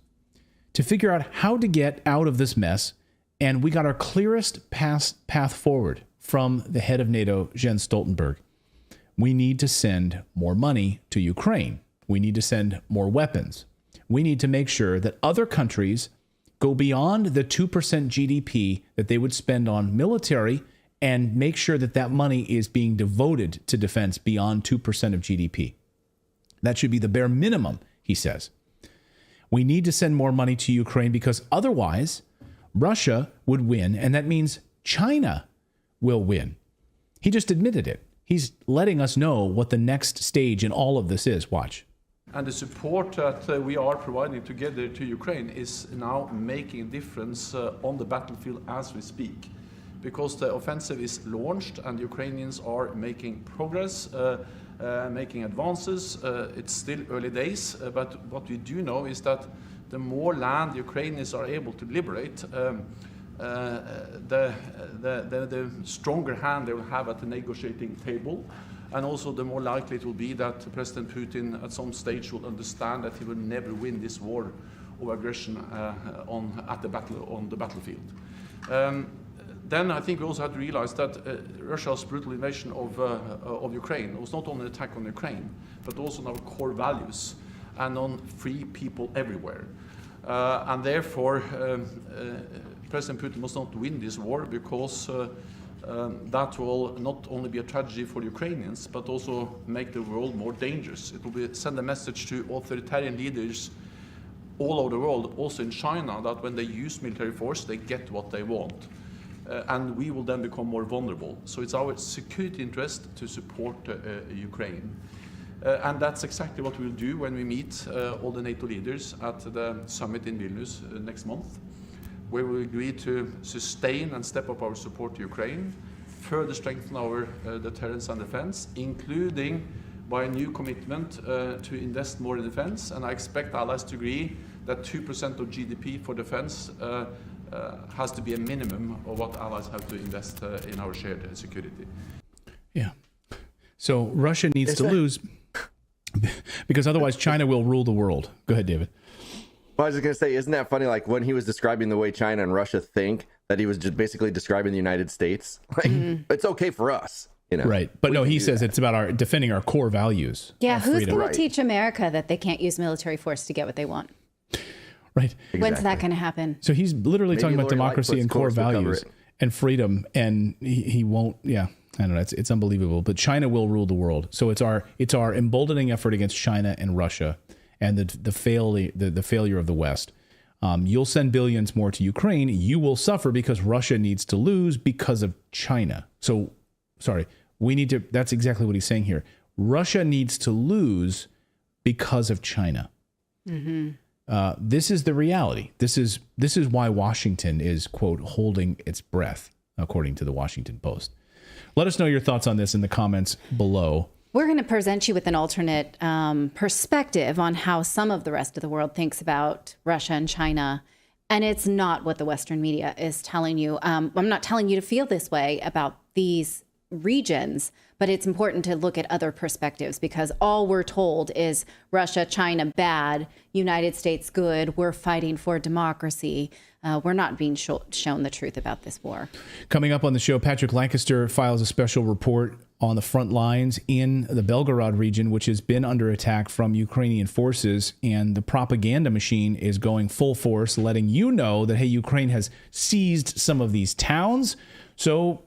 to figure out how to get out of this mess, and we got our clearest path forward from the head of NATO, Jens Stoltenberg. We need to send more money to Ukraine. We need to send more weapons. We need to make sure that other countries go beyond the 2% GDP that they would spend on military and make sure that that money is being devoted to defense beyond 2% of GDP. That should be the bare minimum, he says. We need to send more money to Ukraine because otherwise Russia would win, and that means China will win. He just admitted it. He's letting us know what the next stage in all of this is. Watch. And the support that we are providing together to Ukraine is now making a difference on the battlefield as we speak. Because the offensive is launched and the Ukrainians are making progress, making advances. It's still early days, but what we do know is that the more land the Ukrainians are able to liberate, the stronger hand they will have at the negotiating table. And also the more likely it will be that President Putin at some stage will understand that he will never win this war of aggression on the battlefield. Then I think we also have to realize that Russia's brutal invasion of Ukraine was not only an attack on Ukraine, but also on our core values and on free people everywhere. And therefore, President Putin must not win this war because that will not only be a tragedy for the Ukrainians, but also make the world more dangerous. It will send a message to authoritarian leaders all over the world, also in China, that when they use military force, they get what they want. And we will then become more vulnerable. So it's our security interest to support Ukraine. And that's exactly what we'll do when we meet all the NATO leaders at the summit in Vilnius next month, where we agree to sustain and step up our support to Ukraine, further strengthen our deterrence and defense, including by a new commitment to invest more in defense. And I expect allies to agree that 2% of GDP for defense has to be a minimum of what allies have to invest in our shared security. Yeah. So Russia needs to lose because otherwise China will rule the world. Go ahead, David. Well, I was just going to say, isn't that funny? Like when he was describing the way China and Russia think, that he was just basically describing the United States. Like, it's okay for us. You know? Right. But no, he says it's about defending our core values. Yeah, who's going to teach America that they can't use military force to get what they want? Right. When's that going to happen? So he's literally talking about democracy and core values and freedom, and he won't. Yeah, I don't know. It's unbelievable. But China will rule the world. So it's our emboldening effort against China and Russia, and the failure of the West. You'll send billions more to Ukraine. You will suffer because Russia needs to lose because of China. So, sorry, we need to. That's exactly what he's saying here. Russia needs to lose because of China. Mm-hmm. This is the reality. This is why Washington is, quote, holding its breath, according to the Washington Post. Let us know your thoughts on this in the comments below. We're going to present you with an alternate perspective on how some of the rest of the world thinks about Russia and China. And it's not what the Western media is telling you. I'm not telling you to feel this way about these regions, but it's important to look at other perspectives because all we're told is Russia, China bad, United States good, we're fighting for democracy. We're not being shown the truth about this war. Coming up on the show, Patrick Lancaster files a special report on the front lines in the Belgorod region, which has been under attack from Ukrainian forces, and the propaganda machine is going full force, letting you know that, hey, Ukraine has seized some of these towns. So,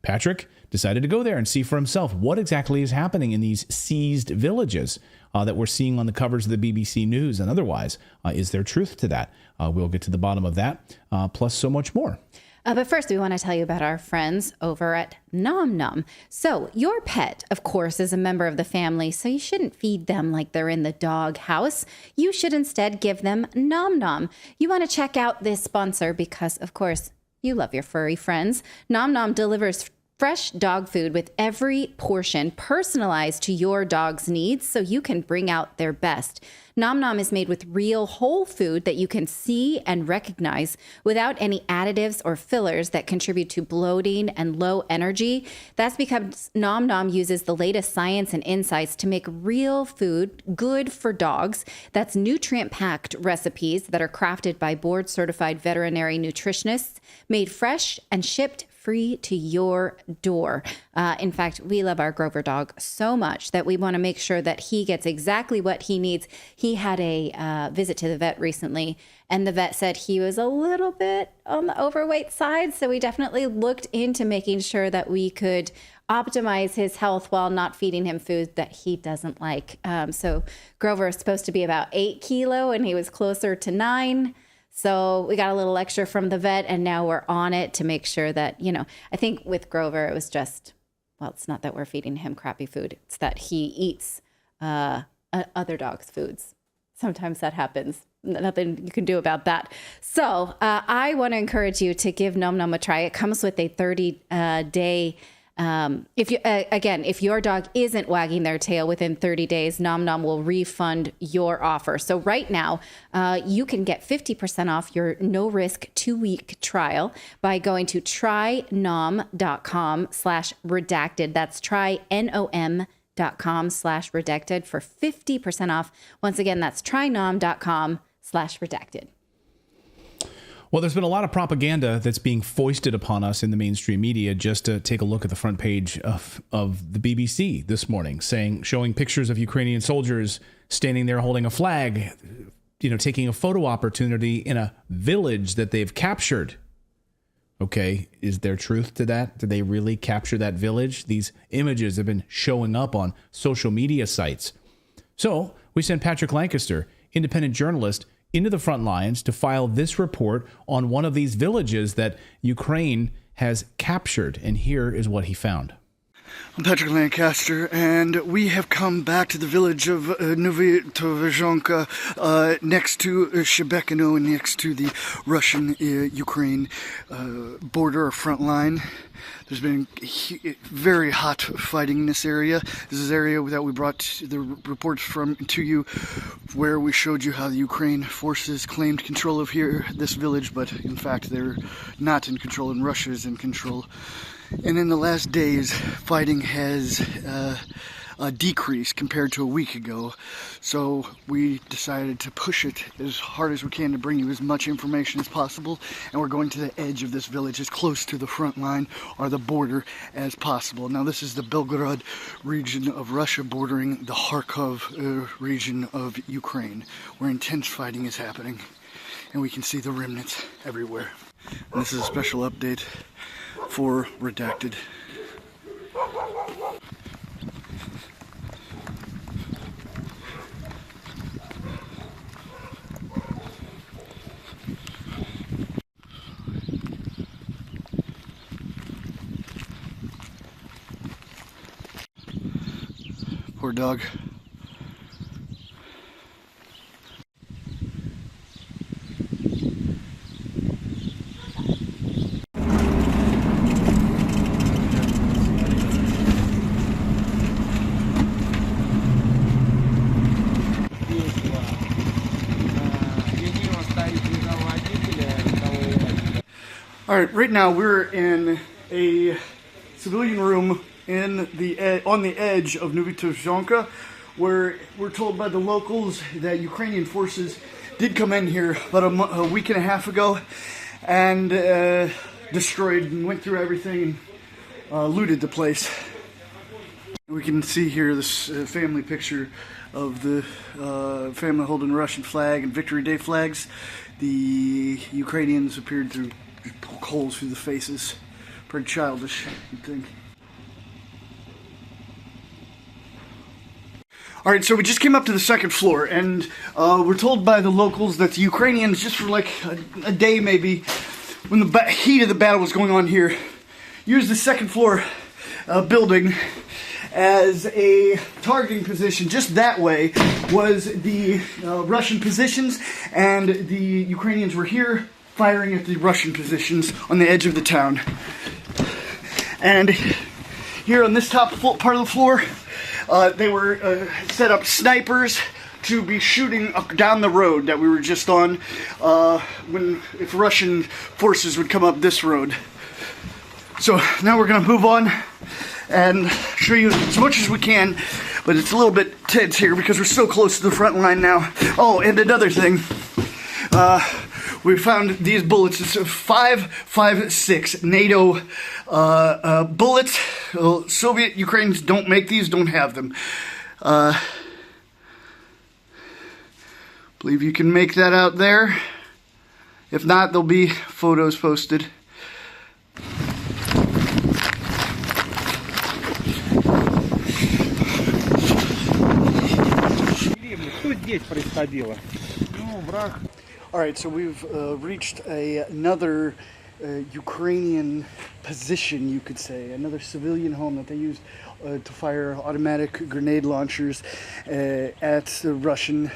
Patrick, decided to go there and see for himself what exactly is happening in these seized villages that we're seeing on the covers of the BBC News and otherwise. Is there truth to that? We'll get to the bottom of that, plus so much more. But first, we want to tell you about our friends over at Nom Nom. So your pet, of course, is a member of the family, so you shouldn't feed them like they're in the dog house. You should instead give them Nom Nom. You want to check out this sponsor because, of course, you love your furry friends. Nom Nom delivers fresh dog food with every portion personalized to your dog's needs so you can bring out their best. Nom Nom is made with real whole food that you can see and recognize without any additives or fillers that contribute to bloating and low energy. That's because Nom Nom uses the latest science and insights to make real food good for dogs. That's nutrient-packed recipes that are crafted by board-certified veterinary nutritionists, made fresh and shipped free to your door. In fact, we love our Grover dog so much that we want to make sure that he gets exactly what he needs. He had a visit to the vet recently, and the vet said he was a little bit on the overweight side. So we definitely looked into making sure that we could optimize his health while not feeding him food that he doesn't like. So Grover is supposed to be about 8 kilos, and he was closer to 9. So we got a little extra from the vet, and now we're on it to make sure that, I think with Grover, it was just, well, it's not that we're feeding him crappy food. It's that he eats other dogs' foods. Sometimes that happens. Nothing you can do about that. So I want to encourage you to give Nom Nom a try. It comes with a 30-day if your dog isn't wagging their tail within 30 days, Nom Nom will refund your offer. So right now, you can get 50% off your no-risk 2-week trial by going to trynom.com/redacted. That's trynom.com/redacted for 50% off. Once again, that's trynom.com/redacted. Well, there's been a lot of propaganda that's being foisted upon us in the mainstream media. Just to take a look at the front page of the BBC this morning, showing pictures of Ukrainian soldiers standing there holding a flag, taking a photo opportunity in a village that they've captured. Okay, is there truth to that? Did they really capture that village? These images have been showing up on social media sites. So we sent Patrick Lancaster, independent journalist, into the front lines to file this report on one of these villages that Ukraine has captured. And here is what he found. I'm Patrick Lancaster, and we have come back to the village of Novy-Tovizhonka, next to Shebekino, next to the Russian-Ukraine border or front line. There's been very hot fighting in this area. This is the area that we brought the reports from to you, where we showed you how the Ukraine forces claimed control of this village, but in fact they're not in control, and Russia is in control. And in the last days, fighting has decreased compared to a week ago. So we decided to push it as hard as we can to bring you as much information as possible. And we're going to the edge of this village, as close to the front line or the border as possible. Now, this is the Belgorod region of Russia bordering the Kharkov region of Ukraine, where intense fighting is happening. And we can see the remnants everywhere. And this is a special update for Redacted. Poor dog. All right, right now we're in a civilian room on the edge of Novy-Tovizhonka, where we're told by the locals that Ukrainian forces did come in here about a week and a half ago and destroyed and went through everything and looted the place. We can see here this family picture of the family holding a Russian flag and Victory Day flags. The Ukrainians appeared to poke holes through the faces. Pretty childish, you'd think. All right, so we just came up to the second floor, and we're told by the locals that the Ukrainians, just for like a day maybe, when the heat of the battle was going on here, used the second floor building as a targeting position. Just that way was the Russian positions, and the Ukrainians were here firing at the Russian positions on the edge of the town. And here on this top part of the floor, they were set up snipers to be shooting up down the road that we were just on if Russian forces would come up this road. So now we're going to move on and show you as much as we can, but it's a little bit tense here because we're so close to the front line now. Oh, and another thing, we found these bullets. It's a 5.56 NATO bullets. Soviet Ukrainians don't make these, don't have them. Believe you can make that out there. If not, there'll be photos posted. Alright, so we've reached another Ukrainian position, you could say, another civilian home that they used to fire automatic grenade launchers at the Russian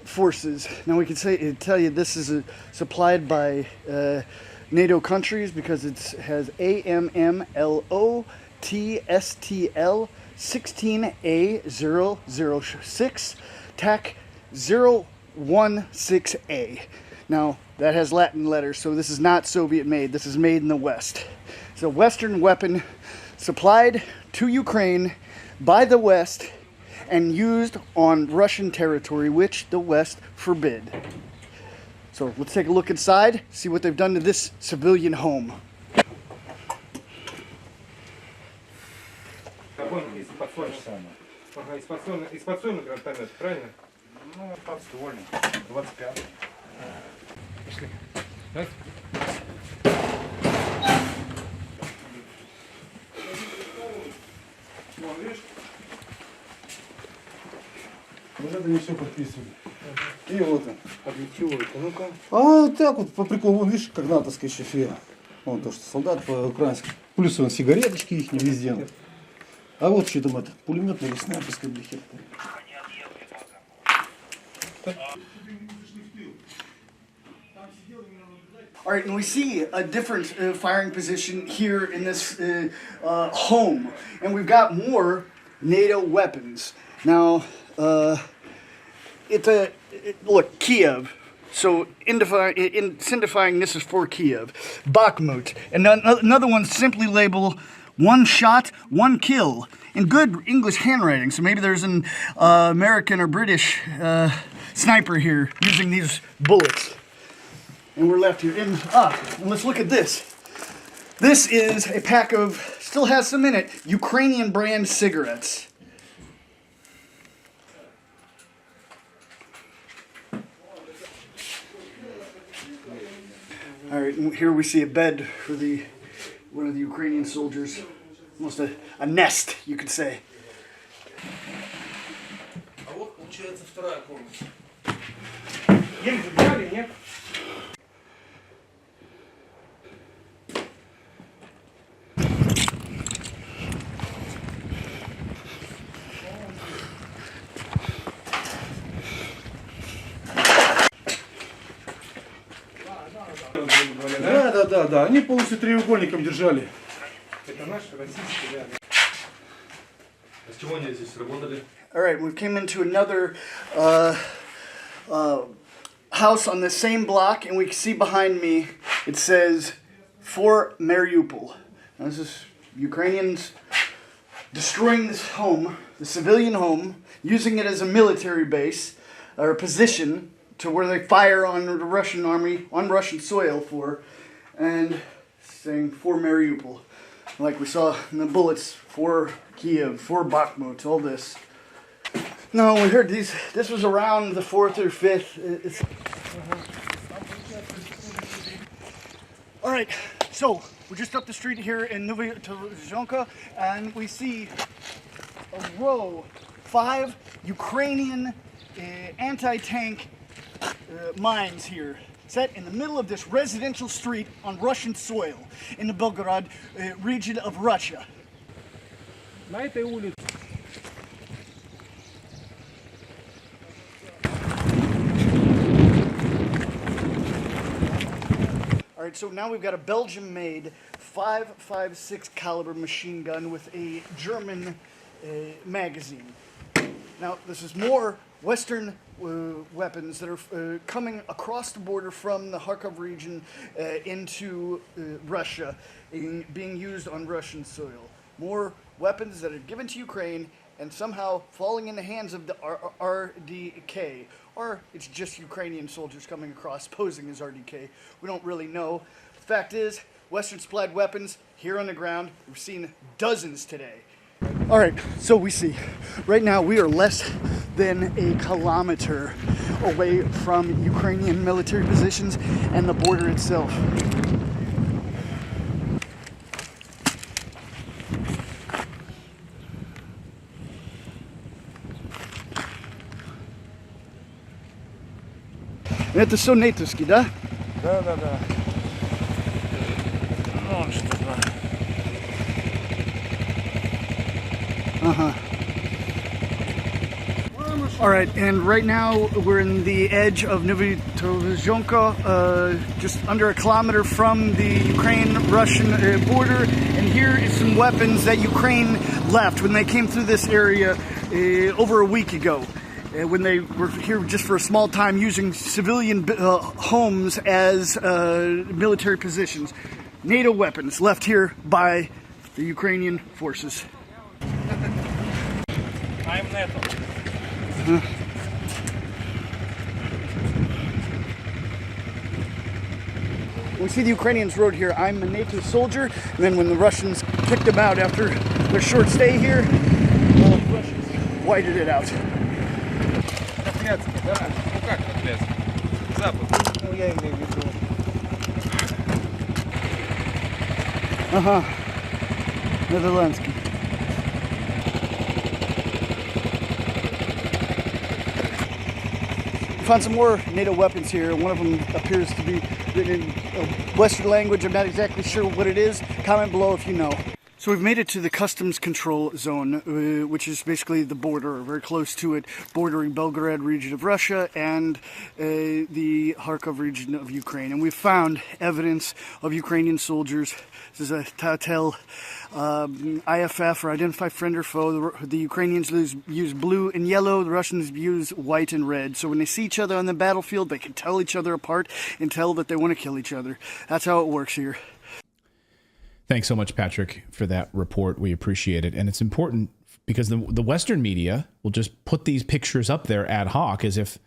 forces. Now we can tell you this is supplied by NATO countries because it has AMMLOTSTL 16A006 TAC 016A. Now that has Latin letters, so this is not Soviet made. This is made in the West. It's a Western weapon supplied to Ukraine by the West and used on Russian territory, which the West forbid. So let's take a look inside, see what they've done to this civilian home. Вот это не все подписывали. И вот он. Объективирует. Ну-ка. А вот так вот по приколу, вон, видишь, как натовская шифера. Вон то, что солдат по-украински. Плюс вон сигареточки их не везде. А вот что там это, пулеметная или снайперская блихер. All right, and we see a different firing position here in this home. And we've got more NATO weapons. Now, look, Kiev. So, identifying this is for Kiev. Bakhmut. And another one simply labeled one shot, one kill. In good English handwriting. So maybe there's an American or British sniper here using these bullets. And we're left here. And let's look at this. This is a pack of, still has some in it, Ukrainian brand cigarettes. All right, and here we see a bed for one of the Ukrainian soldiers. Almost a nest, you could say. Да. Они полностью треугольником держали. Это наши российские, да. А с чего они здесь работали? All right, we came into another house on the same block, and we can see behind me, it says, for Mariupol. Now, this is Ukrainians destroying this home, the civilian home, using it as a military base, or a position, to where they fire on the Russian army, on Russian soil for, and saying, for Mariupol. Like we saw in the bullets, for Kiev, for Bakhmut, all this. No, we heard this was around the 4th or 5th. All right, so we're just up the street here in Debunking, and we see a row, 5 Ukrainian anti-tank mines here, set in the middle of this residential street on Russian soil in the Belgorod region of Russia. All right, so now we've got a Belgium-made 5.56 caliber machine gun with a German magazine. Now, this is more Western weapons that are coming across the border from the Kharkov region into Russia, being used on Russian soil. More weapons that are given to Ukraine and somehow falling in the hands of the RDK. Or it's just Ukrainian soldiers coming across posing as RDK. We don't really know. The fact is, Western supplied weapons here on the ground. We've seen dozens today. All right, so we see. Right now we are less than a kilometer away from Ukrainian military positions and the border itself. Это все нейтовский, да? Да. All right, and right now we're in the edge of Novy-Tovizhonka, just under a kilometer from the Ukraine-Russian border, and here is some weapons that Ukraine left when they came through this area over a week ago. When they were here just for a small time using civilian homes as military positions. NATO weapons left here by the Ukrainian forces. I'm NATO. We see the Ukrainians wrote here, I'm a NATO soldier, and then when the Russians kicked them out after their short stay here, the Russians whited it out. Netherlandsky. We found some more NATO weapons here. One of them appears to be written in a Western language. I'm not exactly sure what it is. Comment below if you know. So we've made it to the customs control zone, which is basically the border, or very close to it, bordering Belgorod region of Russia and the Kharkov region of Ukraine. And we've found evidence of Ukrainian soldiers. This is a TATEL IFF, or Identify Friend or Foe. The Ukrainians use blue and yellow. The Russians use white and red. So when they see each other on the battlefield, they can tell each other apart and tell that they want to kill each other. That's how it works here. Thanks so much, Patrick, for that report. We appreciate it. And it's important because the Western media will just put these pictures up there ad hoc as if,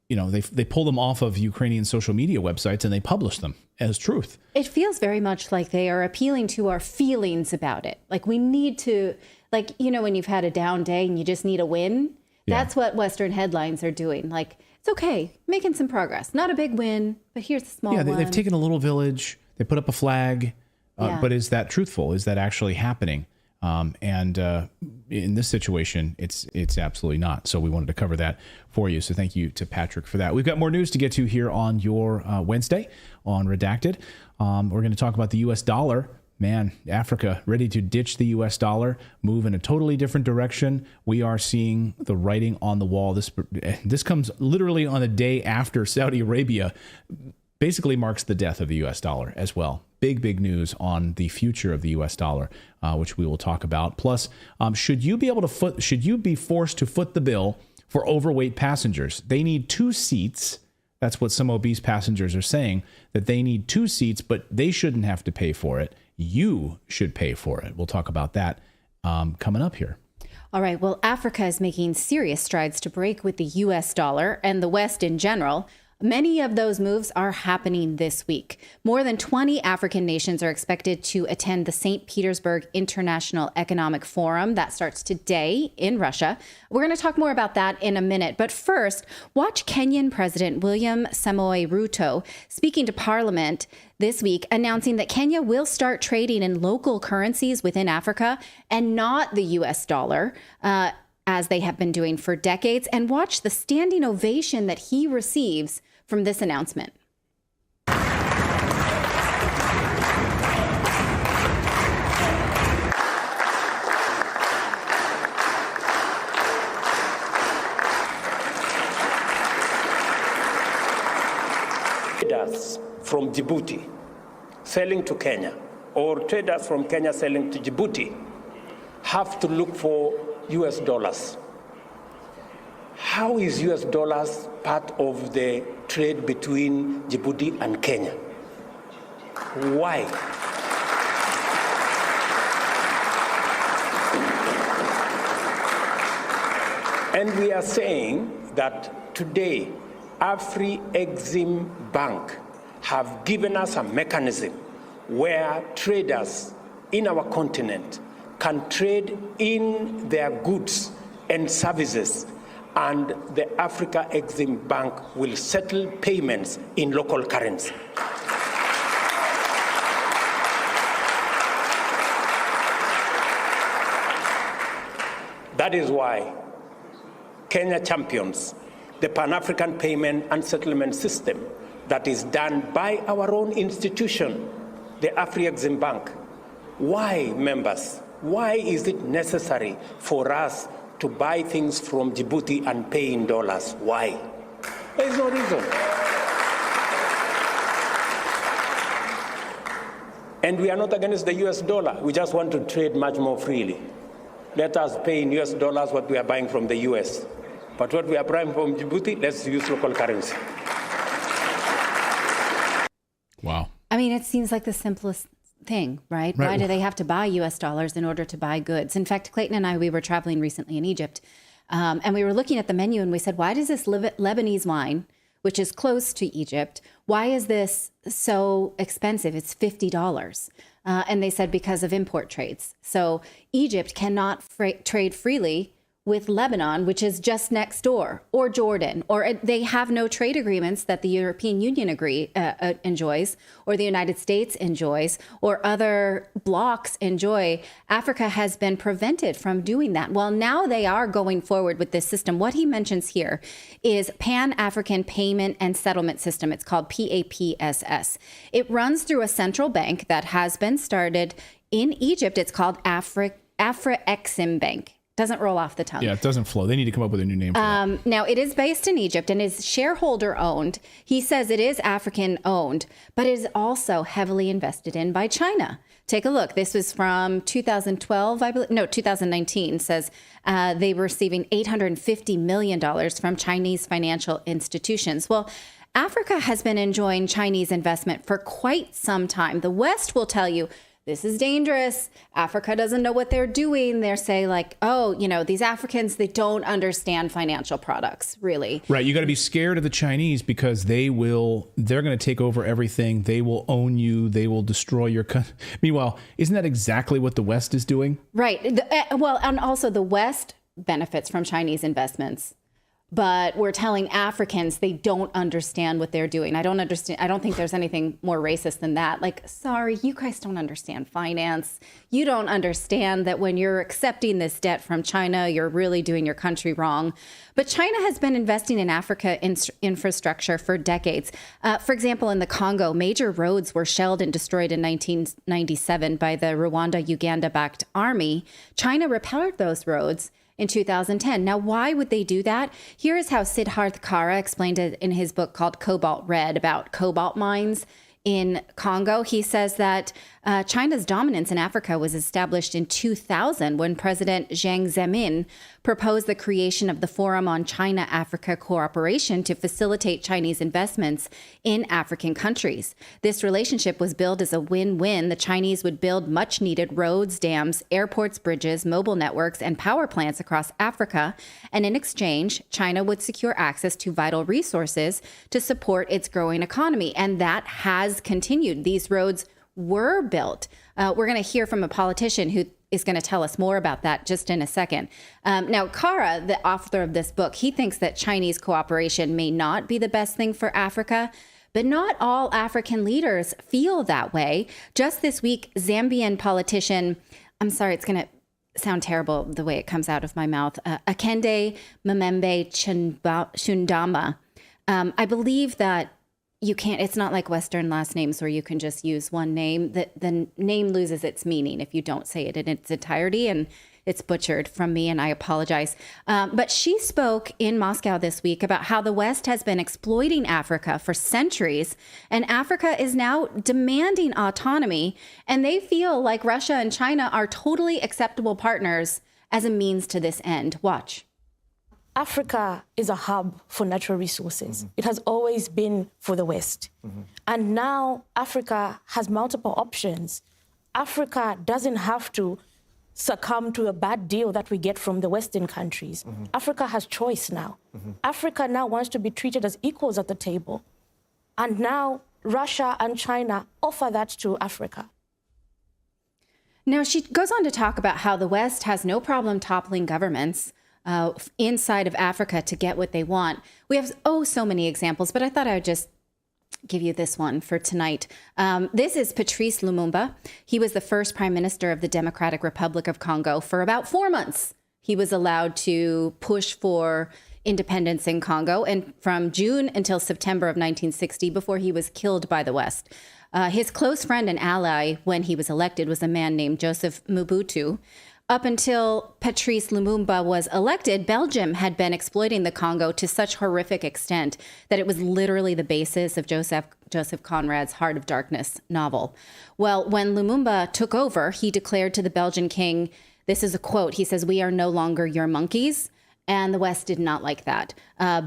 you know, they pull them off of Ukrainian social media websites and they publish them as truth. It feels very much like they are appealing to our feelings about it. Like we need to, like, you know, when you've had a down day and you just need a win, that's what Western headlines are doing. Like, it's okay, making some progress. Not a big win, but here's a small one. They've taken a little village. They put up a flag. But is that truthful? Is that actually happening? And in this situation, it's absolutely not. So we wanted to cover that for you. So thank you to Patrick for that. We've got more news to get to here on your Wednesday on Redacted. We're going to talk about the U.S. dollar. Man, Africa ready to ditch the U.S. dollar, move in a totally different direction. We are seeing the writing on the wall. This comes literally on the day after Saudi Arabia basically marks the death of the U.S. dollar as well. Big news on the future of the U.S. dollar, which we will talk about. Plus, should you be forced to foot the bill for overweight passengers? They need 2 seats. That's what some obese passengers are saying, that they need 2 seats, but they shouldn't have to pay for it. You should pay for it. We'll talk about that coming up here. All right. Well, Africa is making serious strides to break with the U.S. dollar and the West in general. Many of those moves are happening this week. More than 20 African nations are expected to attend the St. Petersburg International Economic Forum. That starts today in Russia. We're going to talk more about that in a minute. But first, watch Kenyan President William Samoei Ruto speaking to Parliament this week, announcing that Kenya will start trading in local currencies within Africa and not the U.S. dollar, as they have been doing for decades. And watch the standing ovation that he receives from this announcement. Traders from Djibouti selling to Kenya, or traders from Kenya selling to Djibouti, have to look for US dollars. How is US dollars part of the trade between Djibouti and Kenya? Why? And we are saying that today, Afri-Exim Bank have given us a mechanism where traders in our continent can trade in their goods and services, and the Africa Exim Bank will settle payments in local currency. That is why Kenya champions the Pan-African payment and settlement system that is done by our own institution, the Afri-Exim Bank. Why, members? Why is it necessary for us to buy things from Djibouti and pay in dollars? Why? There is no reason. And we are not against the US dollar. We just want to trade much more freely. Let us pay in US dollars what we are buying from the US. But what we are buying from Djibouti, let's use local currency. Wow. I mean, it seems like the simplest thing, right? Why do they have to buy US dollars in order to buy goods? In fact, Clayton and I, we were traveling recently in Egypt, and we were looking at the menu and we said, why does this Lebanese wine, which is close to Egypt, why is this so expensive? It's $50. And they said because of import trades. So Egypt cannot trade freely with Lebanon, which is just next door, or Jordan, or they have no trade agreements that the European Union enjoys, or the United States enjoys, or other blocs enjoy. Africa has been prevented from doing that. Well, now they are going forward with this system. What he mentions here is Pan-African Payment and Settlement System. It's called PAPSS. It runs through a central bank that has been started in Egypt. It's called Afri-Exim Bank. Doesn't roll off the tongue. Yeah, it doesn't flow. They need to come up with a new name for that. Now, it is based in Egypt and is shareholder owned. He says it is African owned, but it is also heavily invested in by China. Take a look. This was from 2012, I believe. No, 2019 says they were receiving $850 million from Chinese financial institutions. Well, Africa has been enjoying Chinese investment for quite some time. The West will tell you, this is dangerous. Africa doesn't know what they're doing. They're saying like, oh, you know, these Africans, they don't understand financial products, really. Right. You got to be scared of the Chinese because they're going to take over everything. They will own you. They will destroy your country. Meanwhile, isn't that exactly what the West is doing? Right. Well, and also the West benefits from Chinese investments. But we're telling Africans they don't understand what they're doing. I don't think there's anything more racist than that. Like, sorry, you guys don't understand finance. You don't understand that when you're accepting this debt from China, you're really doing your country wrong. But China has been investing in Africa infrastructure for decades. For example, in the Congo, major roads were shelled and destroyed in 1997 by the Rwanda-Uganda-backed army. China repaired those roads in 2010. Now, why would they do that? Here is how Siddharth Kara explained it in his book called Cobalt Red about cobalt mines in Congo. He says that China's dominance in Africa was established in 2000 when President Jiang Zemin proposed the creation of the Forum on China-Africa Cooperation to facilitate Chinese investments in African countries. This relationship was billed as a win-win. The Chinese would build much-needed roads, dams, airports, bridges, mobile networks, and power plants across Africa. And in exchange, China would secure access to vital resources to support its growing economy. And that has continued. These roads were built. We're going to hear from a politician who is going to tell us more about that just in a second. Now, Kara, the author of this book, he thinks that Chinese cooperation may not be the best thing for Africa, but not all African leaders feel that way. Just this week, Zambian politician, I'm sorry, it's going to sound terrible the way it comes out of my mouth, Akende Memembe Chundama. I believe that you can't, it's not like Western last names where you can just use one name. The name loses its meaning if you don't say it in its entirety, and it's butchered from me, and I apologize. But she spoke in Moscow this week about how the West has been exploiting Africa for centuries, and Africa is now demanding autonomy, and they feel like Russia and China are totally acceptable partners as a means to this end. Watch. Africa is a hub for natural resources. It has always been for the West. And now Africa has multiple options. Africa doesn't have to succumb to a bad deal that we get from the Western countries. Africa has choice now. Africa now wants to be treated as equals at the table. And now Russia and China offer that to Africa. Now, she goes on to talk about how the West has no problem toppling governments inside of Africa to get what they want. We have so many examples, but I thought I would just give you this one for tonight. This is Patrice Lumumba. He was the first prime minister of the Democratic Republic of Congo for about 4 months. He was allowed to push for independence in Congo, and from June until September of 1960, before he was killed by the West. His close friend and ally when he was elected was a man named Joseph Mobutu. Up until Patrice Lumumba was elected, Belgium had been exploiting the Congo to such horrific extent that it was literally the basis of Joseph Conrad's Heart of Darkness novel. Well, when Lumumba took over, he declared to the Belgian king, this is a quote, he says, "We are no longer your monkeys." And the West did not like that.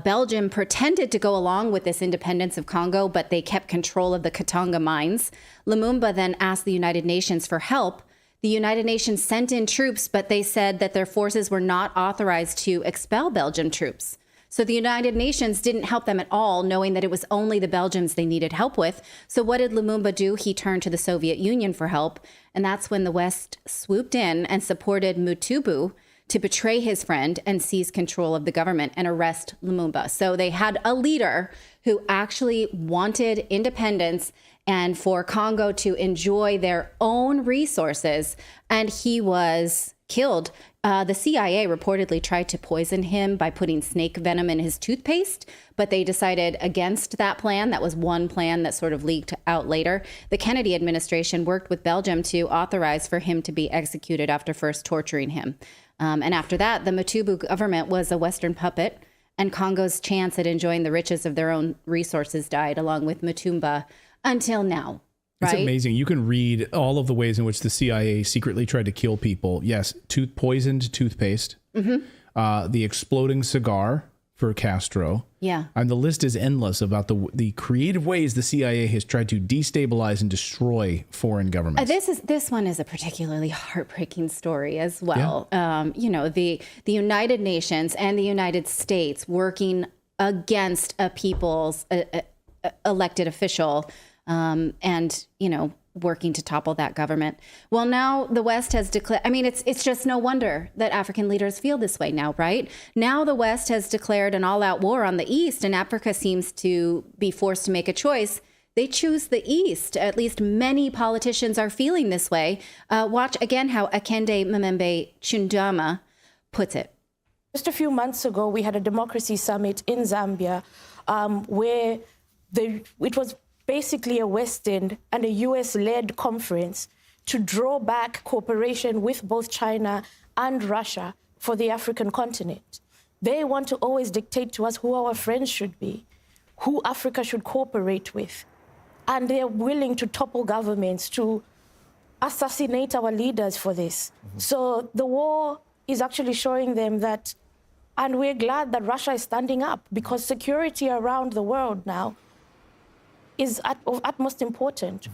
Belgium pretended to go along with this independence of Congo, but they kept control of the Katanga mines. Lumumba then asked the United Nations for help. The United Nations sent in troops, but they said that their forces were not authorized to expel Belgian troops. So the United Nations didn't help them at all, knowing that it was only the Belgians they needed help with. So what did Lumumba do? He turned to the Soviet Union for help. And that's when the West swooped in and supported Mobutu to betray his friend and seize control of the government and arrest Lumumba. So they had a leader who actually wanted independence and for Congo to enjoy their own resources, and he was killed. The CIA reportedly tried to poison him by putting snake venom in his toothpaste, but they decided against that plan. That was one plan that sort of leaked out later. The Kennedy administration worked with Belgium to authorize for him to be executed after first torturing him. And after that, the Mobutu government was a Western puppet, and Congo's chance at enjoying the riches of their own resources died, along with Mutumba, until now. Right? It's amazing. You can read all of the ways in which the CIA secretly tried to kill people. Yes, poisoned toothpaste, the exploding cigar for Castro. Yeah. And the list is endless about the creative ways the CIA has tried to destabilize and destroy foreign governments. This one is a particularly heartbreaking story as well. Yeah. The United Nations and the United States working against a people's elected official, and working to topple that government. Well, now the West has declared, it's just no wonder that African leaders feel this way now, right? Now the West has declared an all-out war on the East, and Africa seems to be forced to make a choice. They choose the East. At least many politicians are feeling this way. Watch again how Akende Memembe Chundama puts it. Just a few months ago, we had a democracy summit in Zambia where it was basically a Western and a US-led conference to draw back cooperation with both China and Russia for the African continent. They want to always dictate to us who our friends should be, who Africa should cooperate with. And they're willing to topple governments, to assassinate our leaders for this. So the war is actually showing them that, and we're glad that Russia is standing up, because security around the world now is of utmost importance.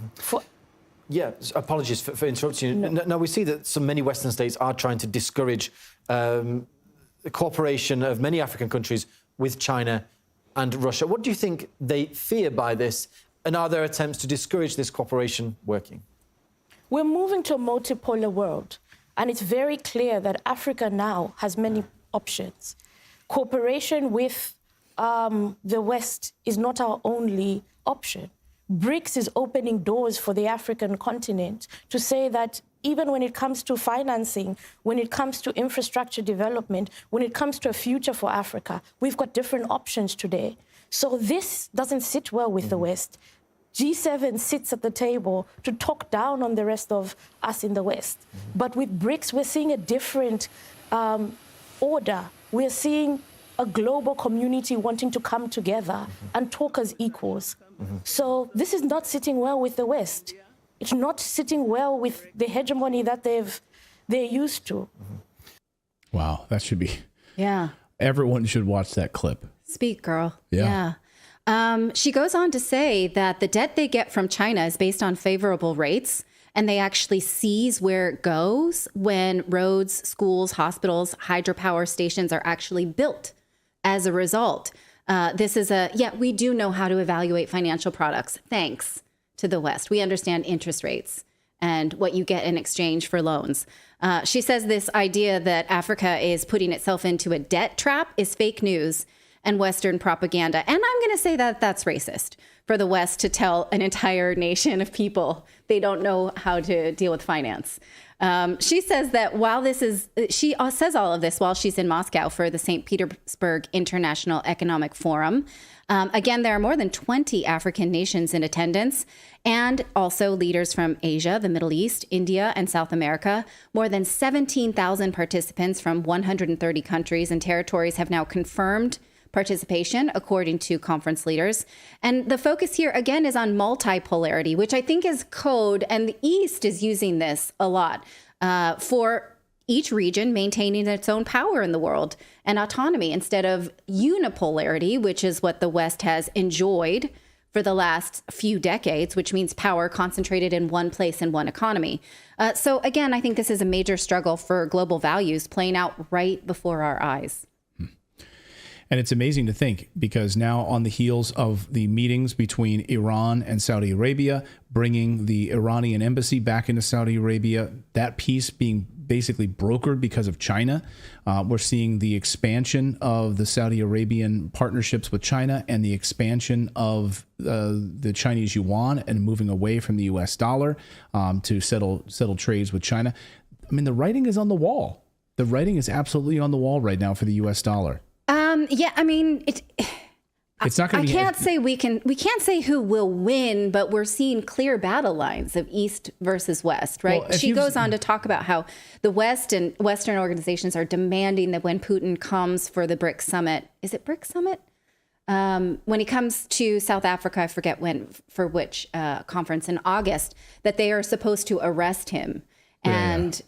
Yeah, apologies for interrupting you. No, we see that many Western states are trying to discourage the cooperation of many African countries with China and Russia. What do you think they fear by this? And are there attempts to discourage this cooperation working? We're moving to a multipolar world, and it's very clear that Africa now has many options. Cooperation with the West is not our only option. BRICS is opening doors for the African continent to say that even when it comes to financing, when it comes to infrastructure development, when it comes to a future for Africa, we've got different options today. So this doesn't sit well with the West. G7 sits at the table to talk down on the rest of us in the West. But with BRICS, we're seeing a different order. We're seeing a global community wanting to come together and talk as equals. So this is not sitting well with the West. It's not sitting well with the hegemony that they're used to. Wow, that should be... Yeah. Everyone should watch that clip. Speak, girl. Yeah. She goes on to say that the debt they get from China is based on favorable rates, and they actually seize where it goes when roads, schools, hospitals, hydropower stations are actually built as a result. This is we do know how to evaluate financial products, thanks to the West. We understand interest rates and what you get in exchange for loans. She says this idea that Africa is putting itself into a debt trap is fake news and Western propaganda. And I'm going to say that that's racist for the West to tell an entire nation of people they don't know how to deal with finance. She says that she says all of this while she's in Moscow for the St. Petersburg International Economic Forum. Again, there are more than 20 African nations in attendance, and also leaders from Asia, the Middle East, India, and South America. More than 17,000 participants from 130 countries and territories have now confirmed participation, according to conference leaders. And the focus here, again, is on multipolarity, which I think is code, and the East is using this a lot for each region maintaining its own power in the world and autonomy instead of unipolarity, which is what the West has enjoyed for the last few decades, which means power concentrated in one place and one economy. So again, I think this is a major struggle for global values playing out right before our eyes. And it's amazing to think, because now on the heels of the meetings between Iran and Saudi Arabia, bringing the Iranian embassy back into Saudi Arabia, that peace being basically brokered because of China. We're seeing the expansion of the Saudi Arabian partnerships with China and the expansion of the Chinese yuan and moving away from the US dollar to settle trades with China. I mean, the writing is on the wall. The writing is absolutely on the wall right now for the US dollar. I mean, it's not going to be. I can't say we can't say who will win, but we're seeing clear battle lines of East versus West, right? Well, she goes on to talk about how the West and Western organizations are demanding that when Putin comes for the BRICS summit, is it BRICS summit? When he comes to South Africa, I forget for which conference in August, that they are supposed to arrest him. And,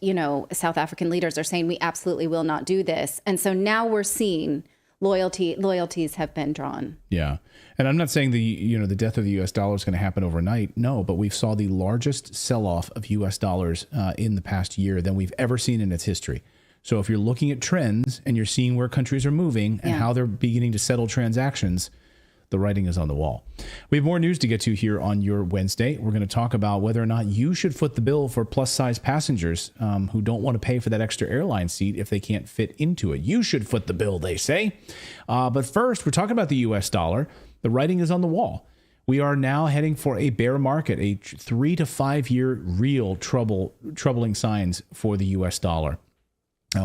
South African leaders are saying we absolutely will not do this. And so now we're seeing loyalties have been drawn. Yeah. And I'm not saying the death of the US dollar is going to happen overnight. No, but we saw the largest sell-off of US dollars in the past year than we've ever seen in its history. So if you're looking at trends and you're seeing where countries are moving and how they're beginning to settle transactions, the writing is on the wall. We have more news to get to here on your Wednesday. We're going to talk about whether or not you should foot the bill for plus-size passengers who don't want to pay for that extra airline seat if they can't fit into it. You should foot the bill, they say. But first, we're talking about the U.S. dollar. The writing is on the wall. We are now heading for a bear market, a 3 to 5 year real troubling signs for the U.S. dollar.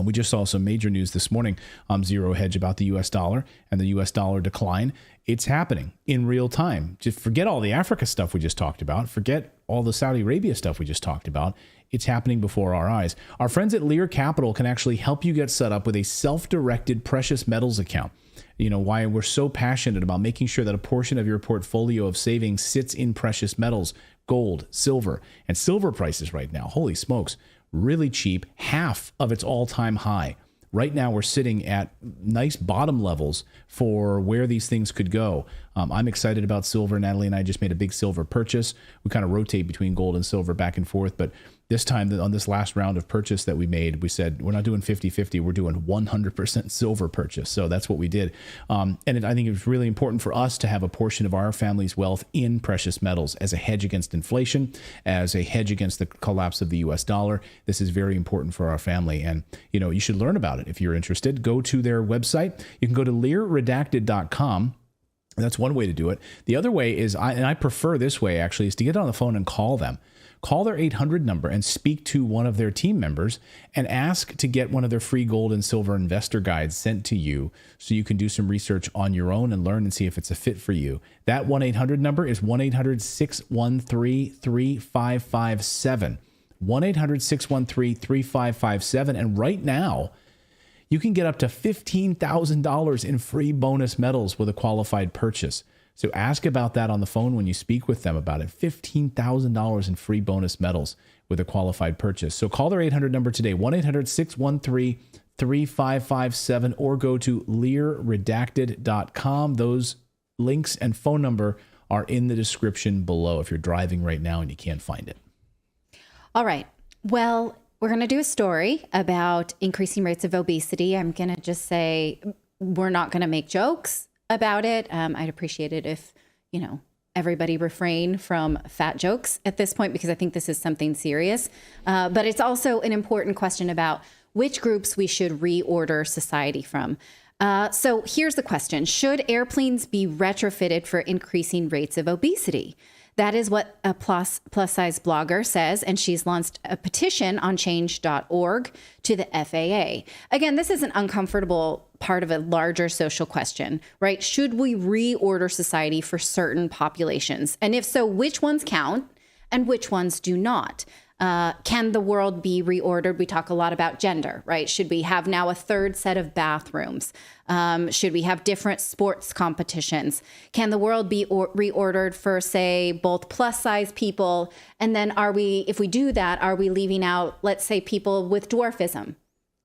We just saw some major news this morning on Zero Hedge about the U.S. dollar and the U.S. dollar decline. It's happening in real time. Just forget all the Africa stuff we just talked about. Forget all the Saudi Arabia stuff we just talked about. It's happening before our eyes. Our friends at Lear Capital can actually help you get set up with a self-directed precious metals account. why we're so passionate about making sure that a portion of your portfolio of savings sits in precious metals, gold, silver, and silver prices right now. Holy smokes, really cheap, half of its all-time high. Right now, we're sitting at nice bottom levels for where these things could go. I'm excited about silver. Natalie and I just made a big silver purchase. We kind of rotate between gold and silver back and forth, but this time on this last round of purchase that we made, we said we're not doing 50-50, we're doing 100% silver purchase. So that's what we did. I think it was really important for us to have a portion of our family's wealth in precious metals as a hedge against inflation, as a hedge against the collapse of the US dollar. This is very important for our family. And, you should learn about it if you're interested. Go to their website. You can go to LearRedacted.com. That's one way to do it. The other way is, I prefer this way actually, is to get on the phone and call them. Call their 800 number and speak to one of their team members and ask to get one of their free gold and silver investor guides sent to you so you can do some research on your own and learn and see if it's a fit for you. That 1-800 number is 1-800-613-3557. 1-800-613-3557. And right now, you can get up to $15,000 in free bonus metals with a qualified purchase. So ask about that on the phone when you speak with them about it. $15,000 in free bonus metals with a qualified purchase. So call their 800 number today, 1-800-613-3557, or go to LearRedacted.com. Those links and phone number are in the description below if you're driving right now and you can't find it. All right. Well, we're going to do a story about increasing rates of obesity. I'm going to just say we're not going to make jokes about it. I'd appreciate it if, everybody refrain from fat jokes at this point, because I think this is something serious. But it's also an important question about which groups we should reorder society from. So here's the question. Should airplanes be retrofitted for increasing rates of obesity? That is what a plus-size blogger says, and she's launched a petition on change.org to the FAA. Again, this is an uncomfortable part of a larger social question, right? Should we reorder society for certain populations? And if so, which ones count and which ones do not? Can the world be reordered? We talk a lot about gender, right? Should we have now a third set of bathrooms? Should we have different sports competitions? Can the world be reordered for, say, both plus size people? And then if we do that, are we leaving out, let's say, people with dwarfism?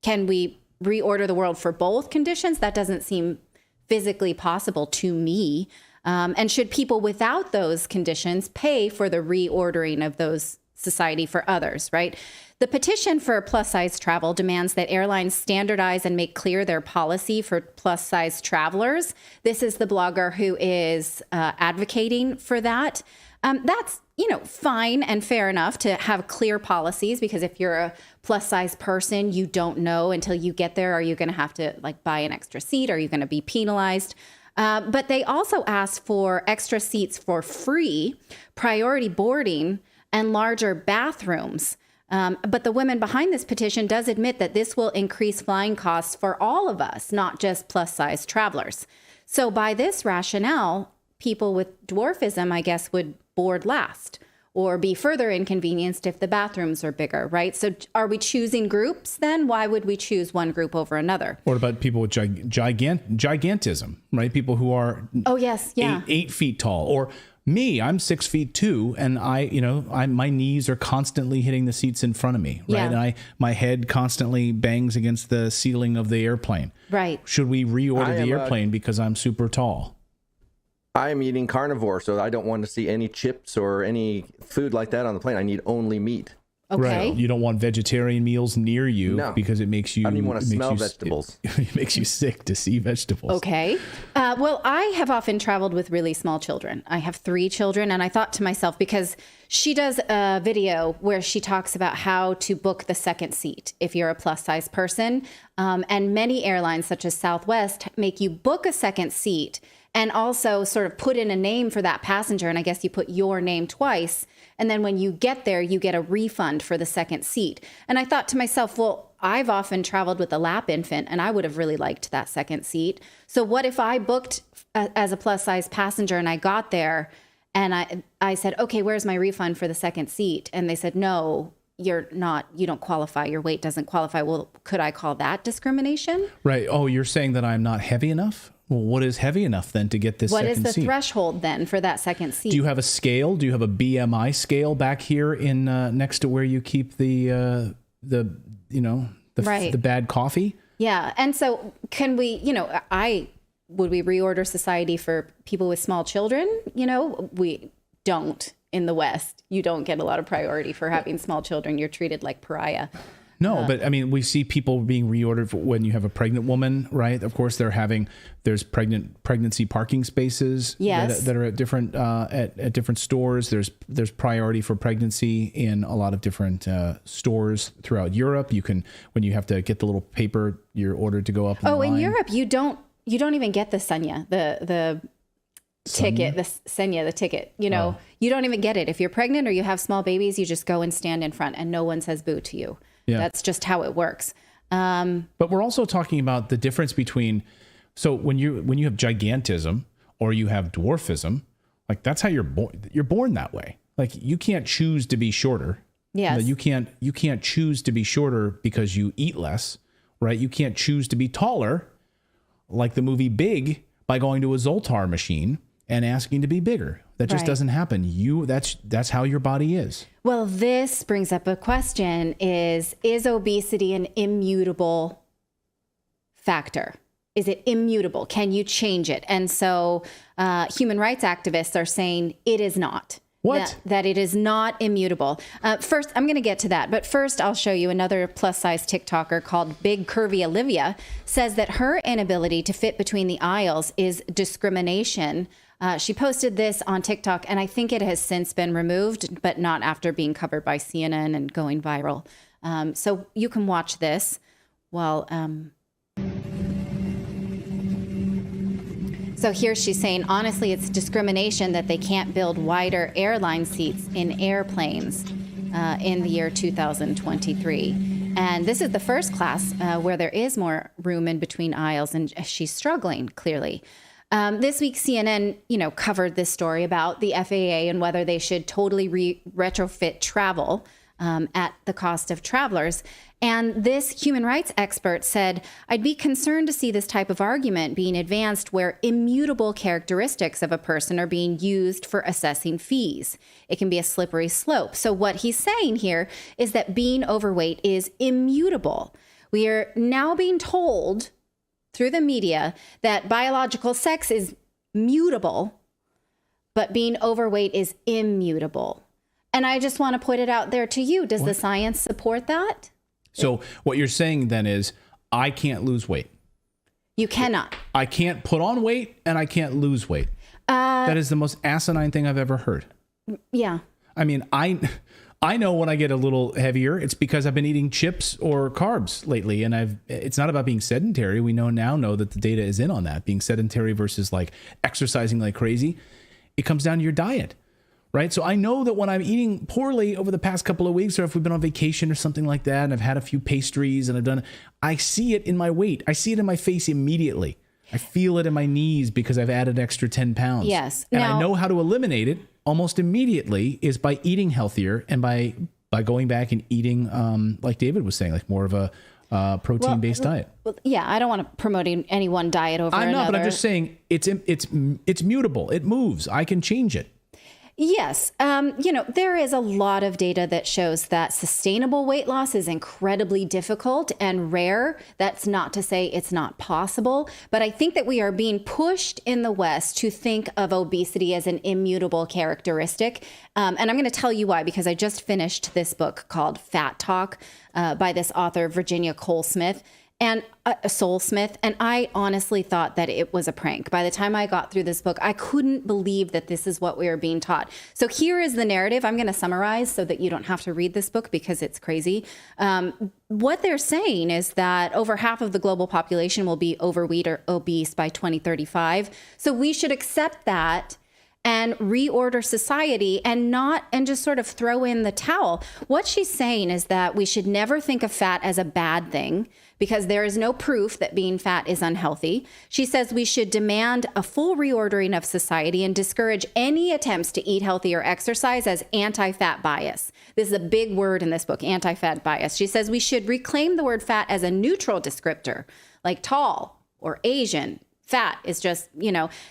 Can we reorder the world for both conditions? That doesn't seem physically possible to me. And should people without those conditions pay for the reordering of those society for others, right? The petition for plus-size travel demands that airlines standardize and make clear their policy for plus-size travelers. This is the blogger who is advocating for that. That's, fine and fair enough to have clear policies, because if you're a plus-size person, you don't know until you get there, are you going to have to buy an extra seat? Are you going to be penalized? But they also ask for extra seats for free, priority boarding, and larger bathrooms. But the woman behind this petition does admit that this will increase flying costs for all of us, not just plus-size travelers. So by this rationale, people with dwarfism, I guess, would board last or be further inconvenienced if the bathrooms are bigger, right? So are we choosing groups then? Why would we choose one group over another? What about people with gigantism, right? People who are 8 feet tall, or me, I'm 6'2", and my knees are constantly hitting the seats in front of me, right? Yeah. And my head constantly bangs against the ceiling of the airplane. Right. Should we reorder the airplane because I'm super tall? I am eating carnivore, so I don't want to see any chips or any food like that on the plane. I need only meat. Okay. Right. You don't want vegetarian meals near you because it makes you... I don't even want to smell vegetables. It makes you sick to see vegetables. Okay. Well, I have often traveled with really small children. I have 3 children, and I thought to myself, because she does a video where she talks about how to book the second seat if you're a plus-size person. And many airlines, such as Southwest, make you book a second seat and also sort of put in a name for that passenger. And I guess you put your name twice. And then when you get there, you get a refund for the second seat. And I thought to myself, well, I've often traveled with a lap infant, and I would have really liked that second seat. So what if I booked as a plus size passenger and I got there and I said, okay, where's my refund for the second seat? And they said, no, you don't qualify. Your weight doesn't qualify. Well, could I call that discrimination? Right. Oh, you're saying that I'm not heavy enough? Well, what is heavy enough then to get this What second is the seat? threshold then for that second seat? Do you have a scale? Do you have a BMI scale back here in next to where you keep the Right. the bad coffee? Yeah. And so can we, would we reorder society for people with small children? We don't in the West. You don't get a lot of priority for having small children. You're treated like pariah. No, but I mean, we see people being reordered for when you have a pregnant woman, right? Of course, there's pregnancy parking spaces Yes. that are at different at different stores. There's priority for pregnancy in a lot of different stores throughout Europe. You can, when you have to get the little paper, you're ordered to go up. Oh, in Europe, you don't even get the Senya, the ticket, the Senya, the ticket. You don't even get it. If you're pregnant or you have small babies, you just go and stand in front and no one says boo to you. Yeah. That's just how it works. But we're also talking about the difference between, so when you have gigantism or you have dwarfism, like that's how you're born. You're born that way. Like you can't choose to be shorter. Yes. You can't choose to be shorter because you eat less, right? You can't choose to be taller, like the movie Big, by going to a Zoltar machine and asking to be bigger. That just doesn't happen. That's how your body is. Well, this brings up a question: is obesity an immutable factor? Is it immutable? Can you change it? And so human rights activists are saying it is not. What? That it is not immutable. First, I'm going to get to that. But first, I'll show you another plus-size TikToker called Big Curvy Olivia says that her inability to fit between the aisles is discrimination. She posted this on TikTok, and I think it has since been removed, but not after being covered by CNN and going viral. So you can watch this while... So here she's saying, honestly, it's discrimination that they can't build wider airline seats in airplanes in the year 2023. And this is the first class where there is more room in between aisles, and she's struggling, clearly. This week, CNN, covered this story about the FAA and whether they should totally retrofit travel at the cost of travelers. And this human rights expert said, I'd be concerned to see this type of argument being advanced where immutable characteristics of a person are being used for assessing fees. It can be a slippery slope. So what he's saying here is that being overweight is immutable. We are now being told through the media that biological sex is mutable, but being overweight is immutable. And I just want to put it out there to you. Does the science support that? So what you're saying then is, I can't lose weight. You cannot. I can't put on weight and I can't lose weight. That is the most asinine thing I've ever heard. Yeah. I mean, I know when I get a little heavier, it's because I've been eating chips or carbs lately, and it's not about being sedentary. We know that the data is in on that, being sedentary versus like exercising like crazy. It comes down to your diet, right? So I know that when I'm eating poorly over the past couple of weeks, or if we've been on vacation or something like that, and I've had a few pastries and I see it in my weight. I see it in my face immediately. I feel it in my knees because I've added extra 10 pounds. Yes. And I know how to eliminate it almost immediately is by eating healthier and by going back and eating, like David was saying, like more of a protein-based diet. Well, yeah, I don't want to promote any one diet over another. I'm not, but I'm just saying it's mutable. It moves. I can change it. Yes. There is a lot of data that shows that sustainable weight loss is incredibly difficult and rare. That's not to say it's not possible, but I think that we are being pushed in the West to think of obesity as an immutable characteristic. And I'm going to tell you why, because I just finished this book called Fat Talk by this author, Virginia Soulsmith, and I honestly thought that it was a prank. By the time I got through this book, I couldn't believe that this is what we are being taught. So here is the narrative. I'm going to summarize so that you don't have to read this book because it's crazy. What they're saying is that over half of the global population will be overweight or obese by 2035. So we should accept that and reorder society and just sort of throw in the towel. What she's saying is that we should never think of fat as a bad thing because there is no proof that being fat is unhealthy. She says we should demand a full reordering of society and discourage any attempts to eat healthy or exercise as anti-fat bias. This is a big word in this book, anti-fat bias. She says we should reclaim the word fat as a neutral descriptor, like tall or Asian, Fat is just,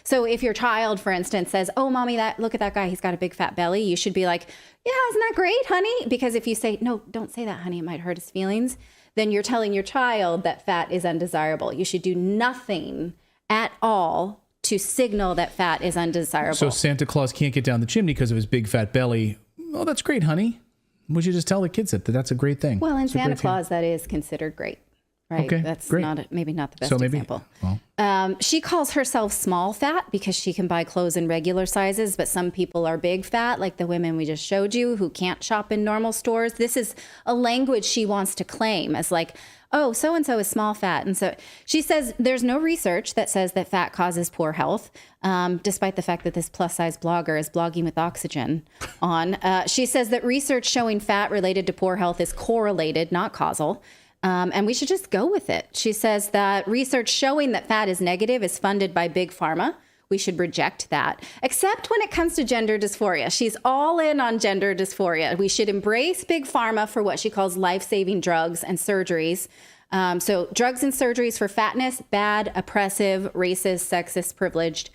so if your child, for instance, says, oh, mommy, look at that guy, he's got a big fat belly, you should be like, yeah, isn't that great, honey? Because if you say, no, don't say that, honey, it might hurt his feelings, then you're telling your child that fat is undesirable. You should do nothing at all to signal that fat is undesirable. So Santa Claus can't get down the chimney because of his big fat belly. Oh, that's great, honey. We should just tell the kids that that's a great thing. Well, in Santa Claus, that is considered great. Right. Okay, that's great. maybe not the best example. Well. She calls herself small fat because she can buy clothes in regular sizes, but some people are big fat, like the women we just showed you who can't shop in normal stores. This is a language she wants to claim as like, oh, so-and-so is small fat. And so she says there's no research that says that fat causes poor health, despite the fact that this plus-size blogger is blogging with oxygen on. She says that research showing fat related to poor health is correlated, not causal. And we should just go with it. She says that research showing that fat is negative is funded by Big Pharma. We should reject that, except when it comes to gender dysphoria. She's all in on gender dysphoria. We should embrace Big Pharma for what she calls life-saving drugs and surgeries. So drugs and surgeries for fatness, bad, oppressive, racist, sexist, privileged.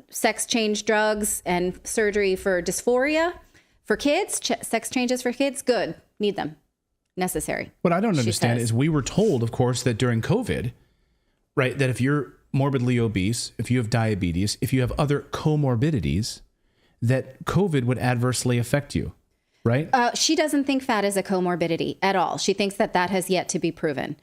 Sex change drugs and surgery for dysphoria. For kids, sex changes for kids, good, need them. Necessary. What I don't understand is we were told, of course, that during COVID, right, that if you're morbidly obese, if you have diabetes, if you have other comorbidities, that COVID would adversely affect you, right? She doesn't think fat is a comorbidity at all. She thinks that has yet to be proven.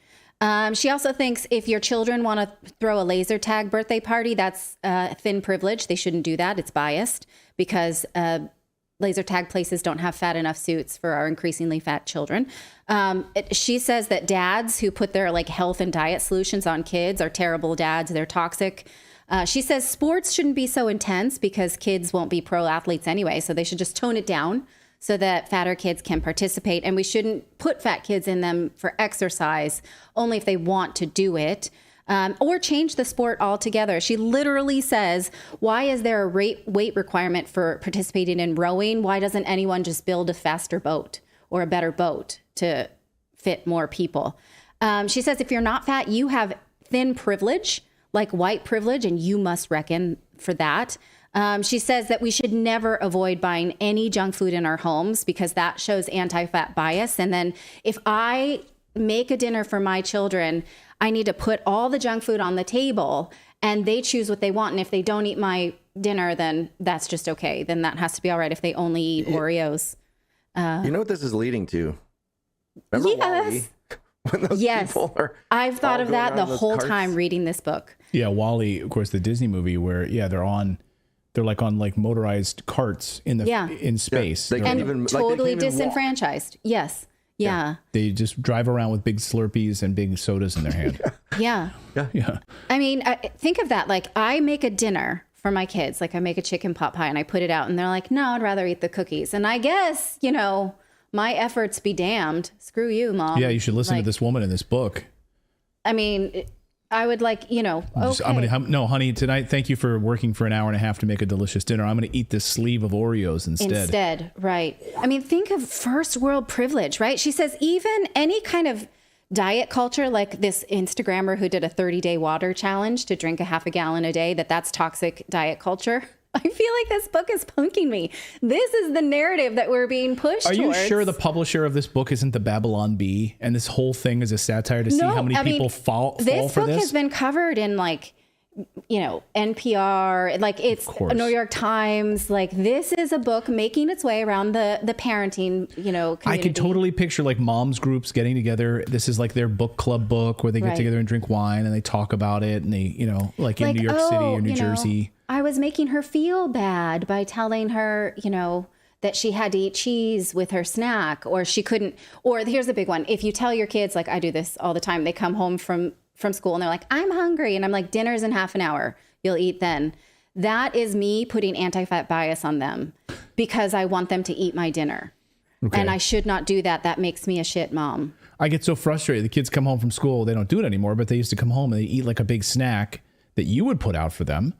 She also thinks if your children want to throw a laser tag birthday party, that's thin privilege. They shouldn't do that. It's biased because laser tag places don't have fat enough suits for our increasingly fat children. She says that dads who put their health and diet solutions on kids are terrible dads. They're toxic. She says sports shouldn't be so intense because kids won't be pro athletes anyway. So they should just tone it down so that fatter kids can participate. And we shouldn't put fat kids in them for exercise only if they want to do it. Or change the sport altogether. She literally says, why is there a weight requirement for participating in rowing? Why doesn't anyone just build a faster boat or a better boat to fit more people? She says, if you're not fat, you have thin privilege, like white privilege, and you must reckon for that. She says that we should never avoid buying any junk food in our homes because that shows anti-fat bias. And then if I make a dinner for my children, I need to put all the junk food on the table and they choose what they want. And if they don't eat my dinner, then that's just okay. Then that has to be all right if they only eat Oreos. You know what this is leading to? Remember Wall-E? When those people are I've thought of that the whole time reading this book. Yeah, Wall-E, of course, the Disney movie where, they're on motorized carts in space. Yeah, and totally disenfranchised. Yes. Yeah. They just drive around with big Slurpees and big sodas in their hand. Yeah. I mean, think of that. Like, I make a dinner for my kids. Like, I make a chicken pot pie and I put it out and they're like, no, I'd rather eat the cookies. And I guess, my efforts be damned. Screw you, Mom. Yeah, you should listen to this woman in this book. I mean, I would okay. No, honey, tonight, thank you for working for an hour and a half to make a delicious dinner. I'm going to eat this sleeve of Oreos instead. Right. I mean, think of first world privilege, right? She says even any kind of diet culture, like this Instagrammer who did a 30-day water challenge to drink a half a gallon a day, that's toxic diet culture. I feel like this book is punking me. This is the narrative that we're being pushed towards. Are you sure the publisher of this book isn't the Babylon Bee and this whole thing is a satire to see how many people fall for this? This book has been covered in NPR, it's New York Times. This is a book making its way around the parenting, community. I could totally picture moms groups getting together. This is their book club book where they get together and drink wine and they talk about it and they, in New York City or New Jersey. I was making her feel bad by telling her, that she had to eat cheese with her snack or she couldn't. Or here's the big one. If you tell your kids, I do this all the time, they come home from school and they're like, I'm hungry. And I'm like, dinner's in half an hour. You'll eat then. That is me putting anti-fat bias on them because I want them to eat my dinner. Okay. And I should not do that. That makes me a shit mom. I get so frustrated. The kids come home from school. They don't do it anymore, but they used to come home and they eat a big snack that you would put out for them.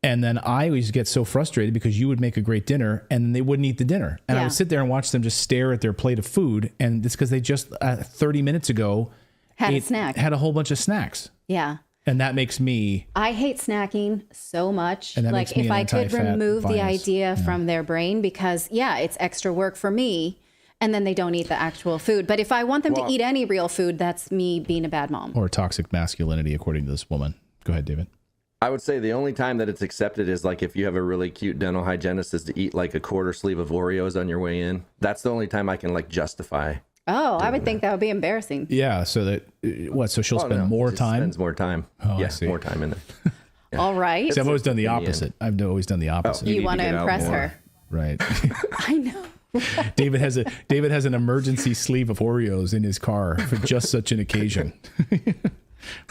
And then I always get so frustrated because you would make a great dinner and then they wouldn't eat the dinner. And I would sit there and watch them just stare at their plate of food. And it's because they just 30 minutes ago had a snack, had a whole bunch of snacks. Yeah. And that makes me... I hate snacking so much. And that like makes me if an I could anti-fat remove the bias. idea from their brain, because it's extra work for me, and then they don't eat the actual food. But if I want them to eat any real food, that's me being a bad mom. Or toxic masculinity, according to this woman. Go ahead, David. I would say the only time that it's accepted is like if you have a really cute dental hygienist is to eat like a quarter sleeve of Oreos on your way in. That's the only time I can like justify. Oh, I would think that would be embarrassing. Yeah, so that... What, so she'll spend more time? Spends more time. Oh, yeah, I see. more time in there. Yeah. All right. See, I've always done the opposite. I've always done the opposite. You want to impress her. Right. I know. David has an emergency sleeve of Oreos in his car for just such an occasion.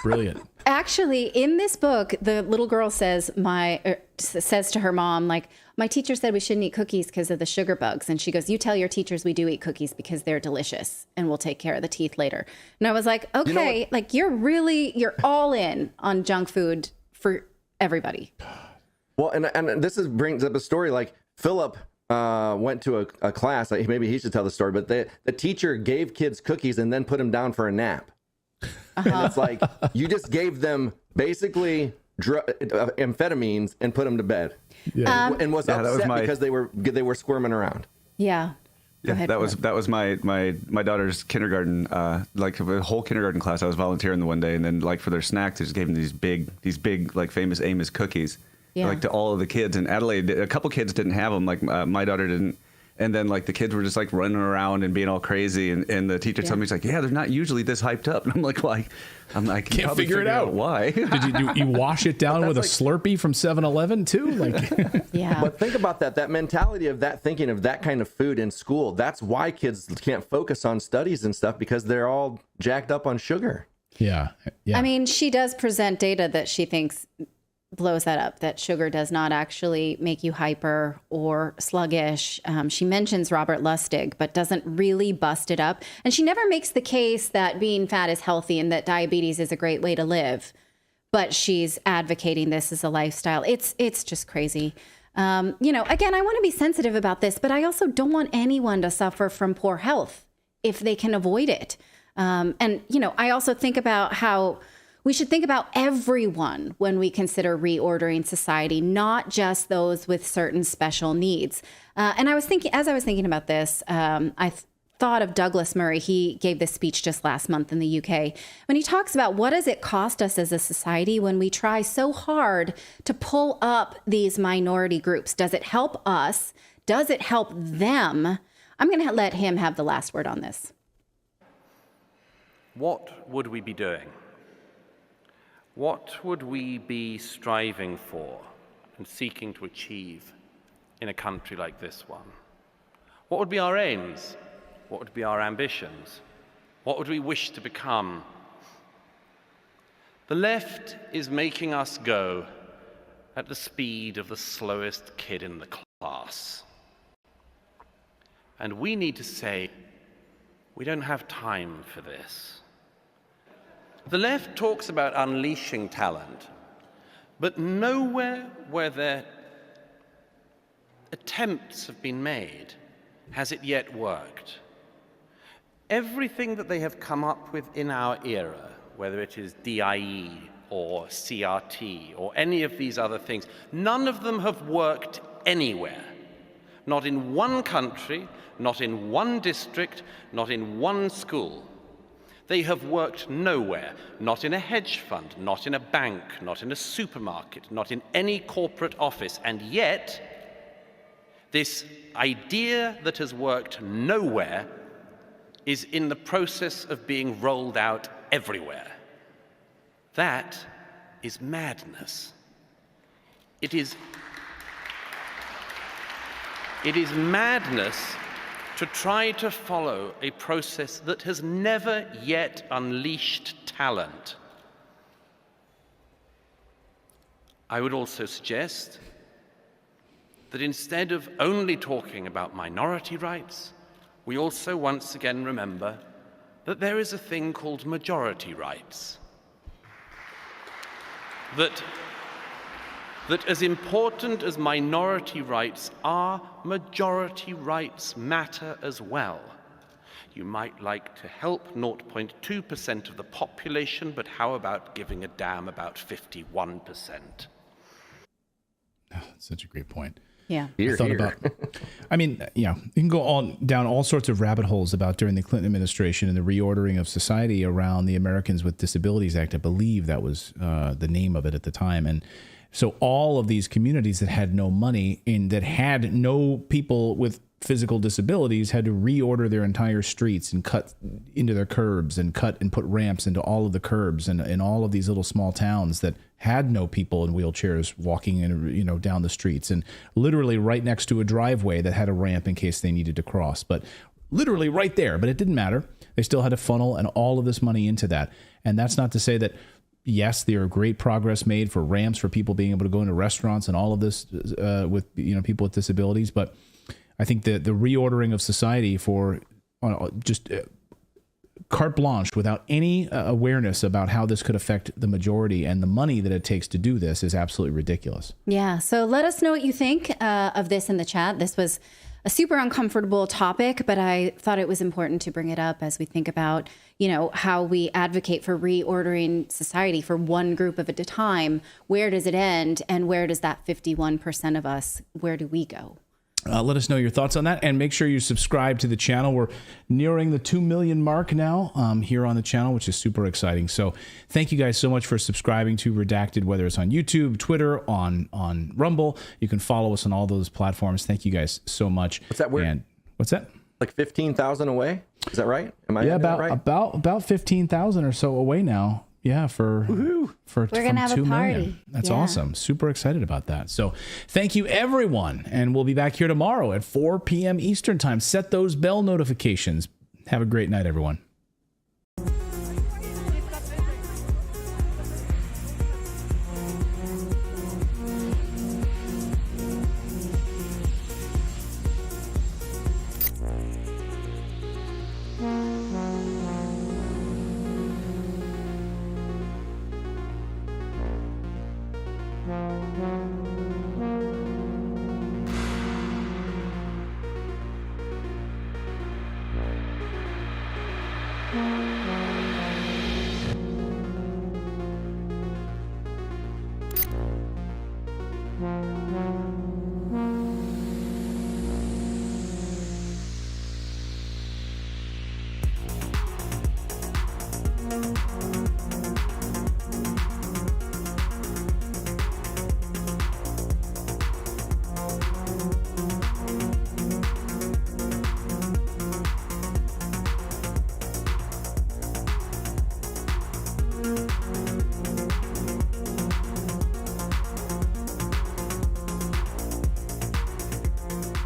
Brilliant. Actually, in this book, the little girl says to her mom, like, my teacher said we shouldn't eat cookies because of the sugar bugs. And she goes, you tell your teachers we do eat cookies because they're delicious and we'll take care of the teeth later. And I was like, okay, like you're all in on junk food for everybody. Well, and this brings up a story like Philip went to a class. Maybe he should tell the story, but the teacher gave kids cookies and then put them down for a nap. And it's like you just gave them basically amphetamines and put them to bed. Yeah. And was upset because they were squirming around. Yeah. Yeah, that was my daughter's kindergarten, like a whole kindergarten class. I was volunteering the one day, and then like for their snack, they just gave them these big like famous Amos cookies, like to all of the kids. And Adelaide, a couple kids didn't have them, like my daughter didn't. And then like the kids were just like running around and being all crazy, and the teacher told me, he's like, yeah, they're not usually this hyped up. And I'm like, well, I can't figure it out. Why? Did you wash it down with a Slurpee from 7-Eleven too? Like, yeah. But think about that mentality of that thinking of that kind of food in school. That's why kids can't focus on studies and stuff, because they're all jacked up on sugar. Yeah. I mean, she does present data that she thinks blows that up, that sugar does not actually make you hyper or sluggish. She mentions Robert Lustig, but doesn't really bust it up. And she never makes the case that being fat is healthy and that diabetes is a great way to live. But she's advocating this as a lifestyle. It's just crazy. Again, I want to be sensitive about this, but I also don't want anyone to suffer from poor health if they can avoid it. I also think about how we should think about everyone when we consider reordering society, not just those with certain special needs. And I was thinking about this, I thought of Douglas Murray. He gave this speech just last month in the UK when he talks about what does it cost us as a society when we try so hard to pull up these minority groups? Does it help us? Does it help them? I'm going to let him have the last word on this. What would we be doing? What would we be striving for and seeking to achieve in a country like this one? What would be our aims? What would be our ambitions? What would we wish to become? The left is making us go at the speed of the slowest kid in the class. And we need to say, we don't have time for this. The left talks about unleashing talent, but nowhere where their attempts have been made has it yet worked. Everything that they have come up with in our era, whether it is DIE or CRT or any of these other things, none of them have worked anywhere. Not in one country, not in one district, not in one school. They have worked nowhere, not in a hedge fund, not in a bank, not in a supermarket, not in any corporate office. And yet, this idea that has worked nowhere is in the process of being rolled out everywhere. That is madness. It is madness to try to follow a process that has never yet unleashed talent. I would also suggest that instead of only talking about minority rights, we also once again remember that there is a thing called majority rights. That as important as minority rights are, majority rights matter as well. You might like to help 0.2% of the population, but how about giving a damn about 51%? Oh, that's such a great point. Yeah. I mean, yeah, you can go down all sorts of rabbit holes about during the Clinton administration and the reordering of society around the Americans with Disabilities Act. I believe that was the name of it at the time. And so all of these communities that had no money and that had no people with physical disabilities had to reorder their entire streets and cut into their curbs and cut and put ramps into all of the curbs and in all of these little small towns that had no people in wheelchairs walking in, down the streets, and literally right next to a driveway that had a ramp in case they needed to cross, but literally right there. But it didn't matter. They still had to funnel and all of this money into that. And that's not to say that, yes, there are great progress made for ramps for people being able to go into restaurants and all of this with people with disabilities, but I think the reordering of society for just carte blanche without any awareness about how this could affect the majority and the money that it takes to do this is absolutely ridiculous. Yeah. So let us know what you think of this in the chat. This was a super uncomfortable topic, but I thought it was important to bring it up as we think about, how we advocate for reordering society for one group at a time. Where does it end? And where does that 51% of us, where do we go? Let us know your thoughts on that, and make sure you subscribe to the channel. We're nearing the 2 million mark now here on the channel, which is super exciting. So thank you guys so much for subscribing to Redacted, whether it's on YouTube, Twitter, on Rumble. You can follow us on all those platforms. Thank you guys so much. What's that word? And what's that? Like 15,000 away? Is that right? Am I about 15,000 or so away now. Yeah, we're gonna have a party. That's awesome. Super excited about that. So thank you, everyone. And we'll be back here tomorrow at 4 p.m. Eastern time. Set those bell notifications. Have a great night, everyone. Yeah.